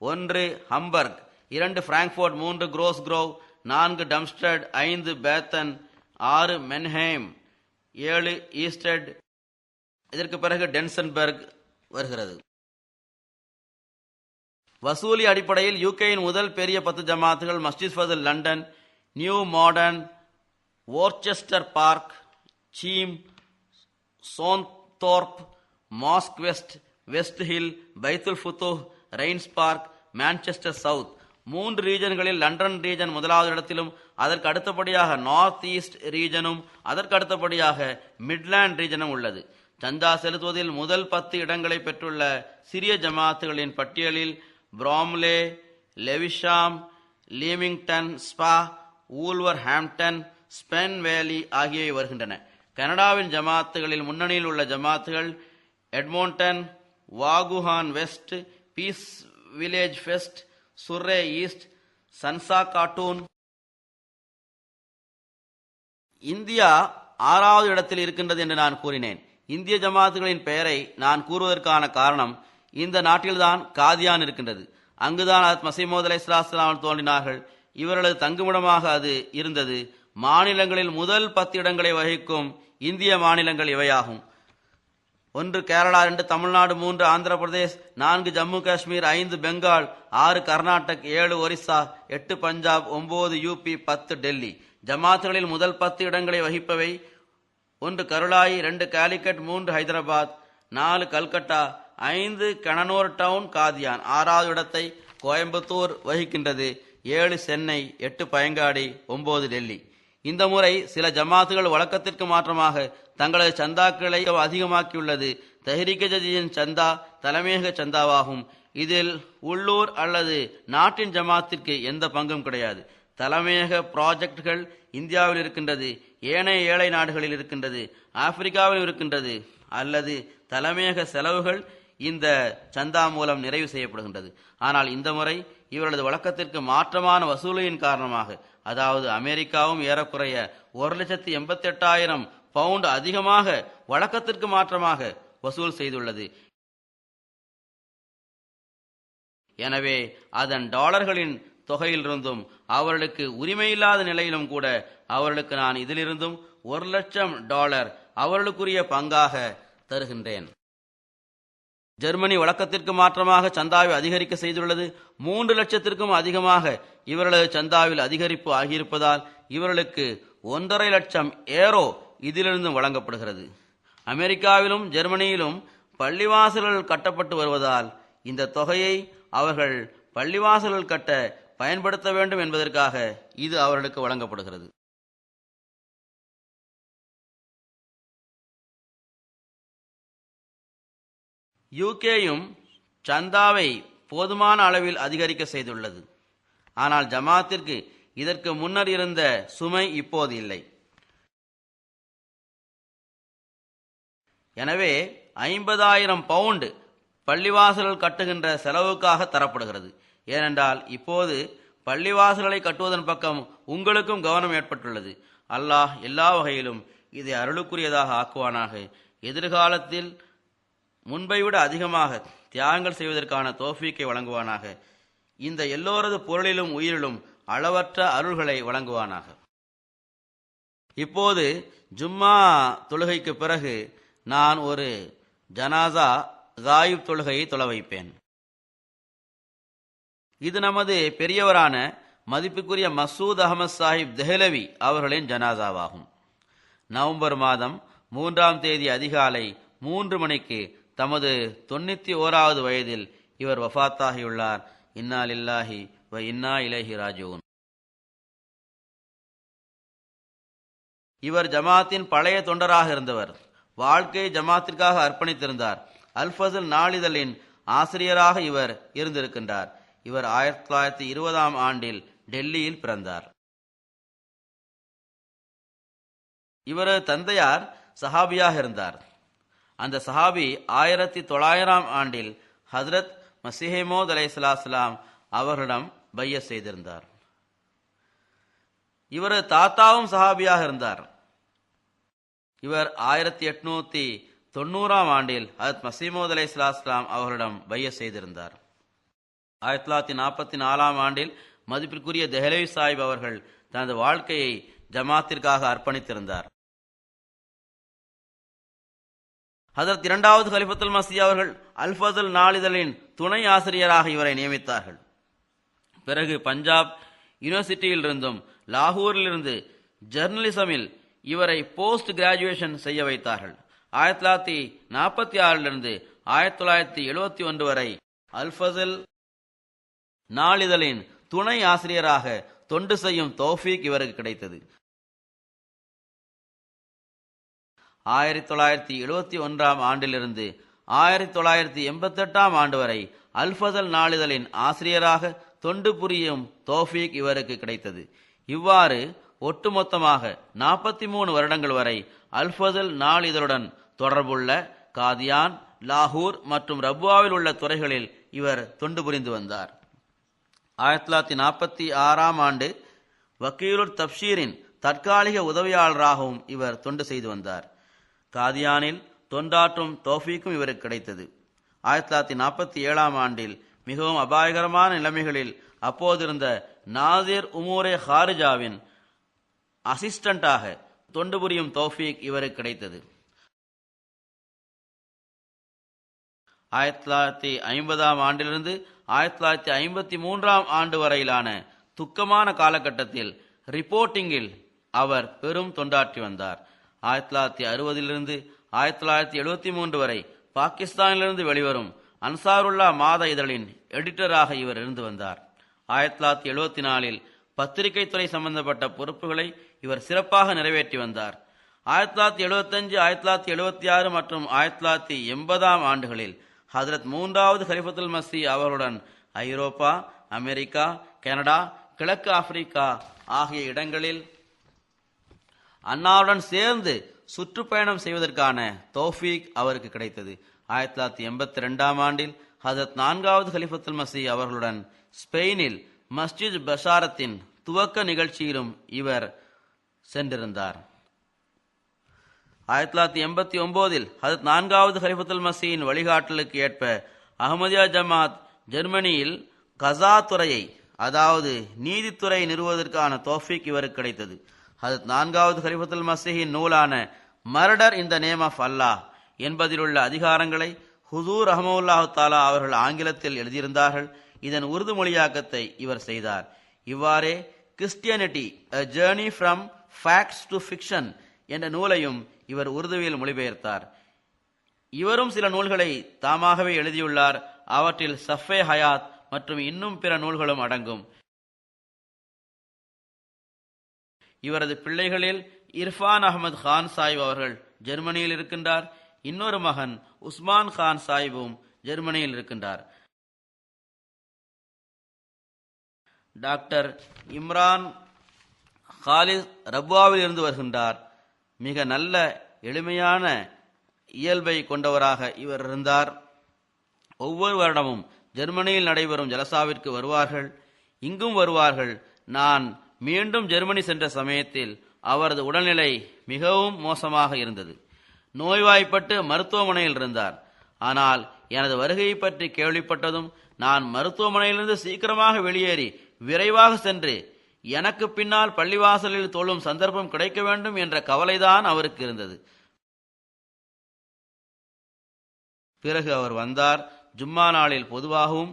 1 ஹம்பர்க், 2 பிராங்க்ஃபோர்ட், 3 குரோஸ்க்ரோவ், 4 டம்ஸ்டட், 5 பேத்தன், 6 மென்ஹேம், 7 ஈஸ்டட். இதற்கு பிறகு டென்சன்பர்க் வருகிறது. வசூலி அடிப்படையில் யூகேயின் முதல் பெரிய 10 ஜமாத்துகள் Masjid Fazl London, New Malden, Worcester Park, Cheam, Scunthorpe, Mosque West, West Hill, Baitul Futuh, Raynes Park, Manchester South. 3 ரீஜன்களில் லண்டன் ரீஜன் முதலாவது இடத்திலும், அதற்கு அடுத்தபடியாக நார்த் ஈஸ்ட் ரீஜனும், அதற்கு அடுத்தபடியாக மிட்லாண்ட் ரீஜனும் உள்ளது. சந்தா செலுத்துவதில் முதல் 10 இடங்களை பெற்றுள்ள சிறிய ஜமாத்துகளின் பட்டியலில் Bromley, Lewisham, Leamington Spa, Wolverhampton, Spen Valley ஆகியவை வருகின்றன. கனடாவின் ஜமாத்துகளில் முன்னணியில் உள்ள ஜமாத்துகள் Edmonton, Vaughan West, Peace Village ஃபெஸ்ட், Surrey East, Saskatoon. India 6வது இடத்தில் இருக்கின்றது என்று நான் கூறினேன். இந்திய ஜமாத்துகளின் பெயரை நான் கூறுவதற்கான காரணம், இந்த நாட்டில்தான் காதியான் இருக்கின்றது. அங்குதான் ஹஜ்ரத் மஸீஹ் மவ்ஊத் அலைஹிஸ்ஸலாம் தோன்றினார்கள். இவர்களது தங்குமிடமாக அது இருந்தது. மாநிலங்களில் முதல் 10 இடங்களை வகிக்கும் இந்திய மாநிலங்கள் இவையாகும். 1 கேரளா, 2 தமிழ்நாடு, 3 ஆந்திர பிரதேஷ், 4 ஜம்மு காஷ்மீர், 5 பெங்கால், 6 கர்நாடக், 7 ஒரிசா, 8 பஞ்சாப், 9 யூபி, 10 டெல்லி. ஜமாத்துகளில் முதல் 10 இடங்களை வகிப்பவை 1 கருளாயி, 2 காலிக்கட், 3 ஹைதராபாத், 4 கல்கட்டா, 5 கனனூர் டவுன் காதியான். 6வது இடத்தை கோயம்புத்தூர் வகிக்கின்றது. 7 சென்னை, 8 பயங்காடி, 9 டெல்லி. இந்த முறை சில ஜமாத்துகள் வழக்கத்திற்கு மாற்றமாக தங்களது சந்தாக்களை அதிகமாக்கியுள்ளது. தஹ்ரீக் ஜதீதின் சந்தா தலைமையக சந்தாவாகும். இதில் உள்ளூர் அல்லது நாட்டின் ஜமாத்திற்கு எந்த பங்கும் கிடையாது. தலைமையக ப்ராஜெக்டுகள் இந்தியாவில் இருக்கின்றது, ஏனைய ஏழை நாடுகளில் இருக்கின்றது, ஆப்பிரிக்காவில் இருக்கின்றது, அல்லது தலைமையக செலவுகள் இந்த சந்தா மூலம் நிறைவு செய்யப்படுகின்றது. ஆனால் இந்த முறை இவர்களது வழக்கத்திற்கு மாற்றமான வசூலியின் காரணமாக, அதாவது அமெரிக்காவும் ஏறக்குறைய 1,88,000 பவுண்ட் அதிகமாக வழக்கத்திற்கு மாற்றமாக வசூல் செய்துள்ளது. எனவே அதன் டாலர்களின் தொகையிலிருந்தும் அவர்களுக்கு உரிமையில்லாத நிலையிலும் கூட அவர்களுக்கு நான் இதிலிருந்தும் $1,00,000 அவர்களுக்குரிய பங்காக தருகின்றேன். ஜெர்மனி வழக்கத்திற்கு மாற்றமாக சந்தாவை அதிகரிக்க செய்துள்ளது. 3 லட்சத்திற்கும் அதிகமாக இவர்களது சந்தாவில் அதிகரிப்பு ஆகியிருப்பதால் இவர்களுக்கு 1.5 லட்சம் ஏரோ இதிலிருந்து வழங்கப்படுகிறது. அமெரிக்காவிலும் ஜெர்மனியிலும் பள்ளிவாசல்கள் கட்டப்பட்டு வருவதால் இந்த தொகையை அவர்கள் பள்ளிவாசல்கள் கட்ட பயன்படுத்த வேண்டும் என்பதற்காக இது அவர்களுக்கு வழங்கப்படுகிறது. யூகேயும் சந்தாவை போதுமான அளவில் அதிகரிக்க செய்துள்ளது. ஆனால் ஜமாத்திற்கு இதற்கு முன்னர் இருந்த சுமை இப்போது இல்லை. எனவே 50,000 பவுண்டு பள்ளிவாசல்கள் கட்டுகின்ற செலவுக்காக தரப்படுகிறது. ஏனென்றால் இப்போது பள்ளிவாசல்களை கட்டுவதன் பக்கம் உங்களுக்கும் கவனம் ஏற்பட்டுள்ளது. அல்லாஹ் எல்லா வகையிலும் இதை அருளுக்குரியதாக ஆக்குவானாக. எதிர்காலத்தில் முன்பை விட அதிகமாக தியாகங்கள் செய்வதற்கான தௌஃபீக்கை வழங்குவானாக. இந்த எல்லோரது பொருளிலும் உயிரிலும் அளவற்ற அருள்களை வழங்குவானாக. இப்போது ஜும்மா தொழுகைக்கு பிறகு நான் ஒரு ஜனாசா காயிப் தொழுகையை தொழ வைப்பேன். இது நமது பெரியவரான மதிப்புக்குரிய மசூத் அகமது சாஹிப் தெஹ்லவி அவர்களின் ஜனாசாவாகும். நவம்பர் மாதம் 3ஆம் தேதி அதிகாலை 3 மணிக்கு தமது 91வது வயதில் இவர் வஃபாத்தாகியுள்ளார். இன்னா லில்லாஹி வ இன்னா இலைஹி ராஜிஊன். இவர் ஜமாத்தின் பழைய தொண்டராக இருந்தவர். வாழ்க்கையை ஜமாத்திற்காக அர்ப்பணித்திருந்தார். அல் ஃபஸ்ல் நாளிதழின் ஆசிரியராக இவர் இருந்திருக்கின்றார். இவர் 1920ஆம் ஆண்டில் டெல்லியில் பிறந்தார். இவரது தந்தையார் சஹாபியாக இருந்தார். அந்த சஹாபி 1900ஆம் ஆண்டில் ஹஜ்ரத் மஸீஹ் மவ்ஊத் அலைஹிஸ்ஸலாம் அவர்களிடம் பையத் செய்திருந்தார். இவரது தாத்தாவும் சஹாபியாக இருந்தார். இவர் 1890ஆம் ஆண்டில் ஹஜ்ரத் மஸீஹ் மவ்ஊத் அலைஹிஸ்ஸலாம் அவர்களிடம் பையத் செய்திருந்தார். 1944ஆம் ஆண்டில் மதிப்பிற்குரிய தெஹ்லவி சாஹிப் அவர்கள் தனது வாழ்க்கையை ஜமாத்திற்காக அர்ப்பணித்திருந்தார். ஹஜ்ரத் 2வது கலிஃபத்துல் மஸீஹ் அவர்கள் அல் ஃபஸ்ல் நாளிதழின் துணை ஆசிரியராக இவரை நியமித்தார்கள். பிறகு பஞ்சாப் யூனிவர்சிட்டியிலிருந்தும் லாகூரிலிருந்து ஜர்னலிசமில் இவரை போஸ்ட் கிராஜுவேஷன் செய்ய வைத்தார்கள். 1946 1971 வரை அல் ஃபஸ்ல் நாளிதழின் துணை ஆசிரியராக தொண்டு செய்யும் தௌஃபீக் இவருக்கு கிடைத்தது. 1971ஆம் ஆண்டிலிருந்து 1988ஆம் ஆண்டு வரை அல் ஃபஸ்ல் நாளிதழின் ஆசிரியராக தொண்டு புரியும் தௌஃபீக் இவருக்கு கிடைத்தது. இவ்வாறு ஒட்டுமொத்தமாக 43 வருடங்கள் வரை அல் ஃபஸ்ல் நாளிதழுடன் தொடர்புள்ள காதியான், லாகூர் மற்றும் ரப்வாவில் உள்ள துறைகளில் இவர் தொண்டு புரிந்து வந்தார். 1946ஆம் ஆண்டு வக்கீலுர் தப்ஷீரின் தற்காலிக உதவியாளராகவும் இவர் தொண்டு செய்து வந்தார். காதியானில் தொண்டாற்றும் தௌஃபீக்கும் இவருக்கு கிடைத்தது. 1947ஆம் ஆண்டில் மிகவும் அபாயகரமான நிலைமைகளில் அப்போதிருந்த நாசிர் உமூரே ஹாரிஜாவின் அசிஸ்டண்டாக தொண்டு புரியும் தௌஃபீக் இவருக்கு கிடைத்தது. 1950ஆம் ஆண்டிலிருந்து 1953ஆம் ஆண்டு வரையிலான துக்கமான காலகட்டத்தில் ரிப்போர்ட்டிங்கில் அவர் பெரும் தொண்டாற்றி வந்தார். 1960 1973 வரை பாகிஸ்தானிலிருந்து வெளிவரும் அன்சாருல்லா மாத இதழின் எடிட்டராக இவர் இருந்து வந்தார். 1974 பத்திரிகை துறை சம்பந்தப்பட்ட பொறுப்புகளை இவர் சிறப்பாக நிறைவேற்றி வந்தார். 1975 1976 மற்றும் 1980ஆம் ஆண்டுகளில் ஹஜ்ரத் 3வது கலிஃபத்துல் மஸீஹ் அவர்களுடன் ஐரோப்பா, அமெரிக்கா, கனடா, கிழக்கு ஆப்பிரிக்கா ஆகிய இடங்களில் அன்னாருடன் சேர்ந்து சுற்றுப்பயணம் செய்வதற்கான தௌஃபீக் அவருக்கு கிடைத்தது. 1982ஆம் ஆண்டில் ஹஜ்ரத் 4வது கலிஃபத்துல் மஸீஹ் அவர்களுடன் ஸ்பெயினில் மஸ்ஜித் பஷாரத்தின் துவக்க நிகழ்ச்சியிலும் இவர் சென்றிருந்தார். 1989இல் ஹஜ்ரத் 4வது கலிஃபத்துல் மஸீஹின் வழிகாட்டலுக்கு ஏற்ப அஹ்மதியா ஜமாத் ஜெர்மனியில் கஸா துறையை, அதாவது நீதித்துறை நிறுவுவதற்கான தௌஃபீக் இவருக்கு கிடைத்தது. ஹஜ்ரத் 4வது கலிஃபத்துல் மஸீஹின் நூலான murder in the name of Allah என்பதிலுள்ள அதிகாரங்களை ஹுசூர் ரஹ்மத்துல்லாஹி தஆலா அவர்கள் ஆங்கிலத்தில் எழுதியிருந்தார்கள். இதன் உருது மொழியாக்கத்தை இவர் செய்தார். இவ்வாறே Christianity a journey from facts to fiction என்ற நூலையும் இவர் உருதுவில் மொழிபெயர்த்தார். இவரும் சில நூல்களை தாமாகவே எழுதியுள்ளார். அவற்றில் சஃபே ஹயாத் மற்றும் இன்னும் பிற நூல்களும் அடங்கும். இவரது பிள்ளைகளில் இர்ஃபான் அஹமது கான் சாஹிப் அவர்கள் ஜெர்மனியில் இருக்கின்றார். இன்னொரு மகன் உஸ்மான் கான் சாஹிபும் ஜெர்மனியில் இருக்கின்றார். டாக்டர் இம்ரான் காலித் ரப்வாவில் இருந்து வருகின்றார். மிக நல்ல எளிமையான இயல்பை கொண்டவராக இவர் இருந்தார். ஒவ்வொரு வருடமும் ஜெர்மனியில் நடைபெறும் ஜலசாவிற்கு வருவார்கள், இங்கும் வருவார்கள். நான் மீண்டும் ஜெர்மனி சென்ற சமயத்தில் அவரது உடல்நிலை மிகவும் மோசமாக இருந்தது. நோய்வாய்ப்பட்டு மருத்துவமனையில் இருந்தார். ஆனால் எனது வருகையை பற்றி கேள்விப்பட்டதும் நான் மருத்துவமனையிலிருந்து சீக்கிரமாக வெளியேறி விரைவாக சென்று எனக்கு பின்னால் பள்ளிவாசலில் தொழும் சந்தர்ப்பம் கிடைக்க வேண்டும் என்ற கவலைதான் அவருக்கு இருந்தது. பிறகு அவர் வந்தார். ஜும்மா நாளில் பொதுவாகவும்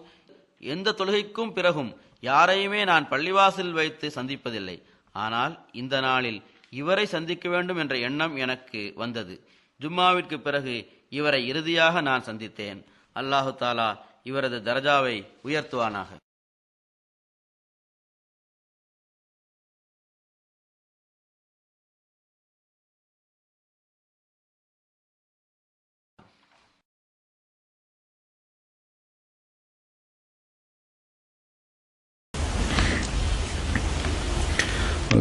எந்த தொழுகைக்கும் பிறகும் யாரையுமே நான் பள்ளிவாசலில் வைத்து சந்திப்பதில்லை. ஆனால் இந்த நாளில் இவரை சந்திக்க வேண்டும் என்ற எண்ணம் எனக்கு வந்தது. ஜும்மாவிற்கு பிறகு இவரை இறுதியாக நான் சந்தித்தேன். அல்லாஹு தாலா இவரது தரஜாவை உயர்த்துவானாக.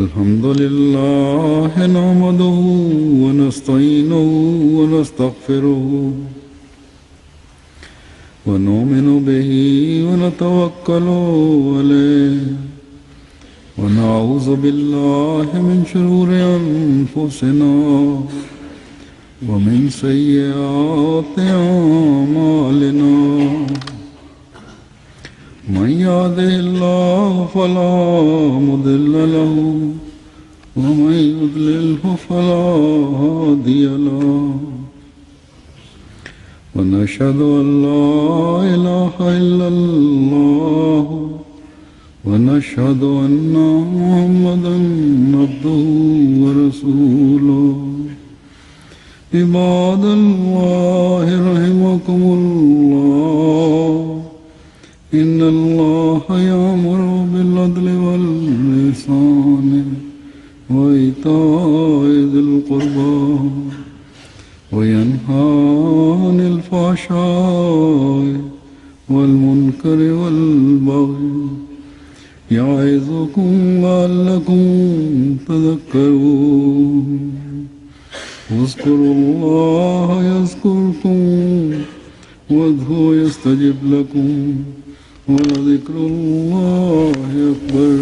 الحمد لله نحمده ونستعينه ونستغفره ونؤمن به ونتوكل عليه ونعوذ بالله من شرور أنفسنا ومن سيئات أعمالنا من يهده الله فلا مضل له ومن يضلله فلا هادي له ونشهد أن لا إله إلا الله ونشهد أن محمدا عبده ورسوله عباد الله رحمكم الله إن الله يأمر بالعدل والإحسان وإيتاء ذي القربى وينهى عن الفحشاء والمنكر والبغي يعظكم لعلكم تذكرون اذكروا الله يذكركم وادعوه يستجب لكم ولذكر الله أكبر.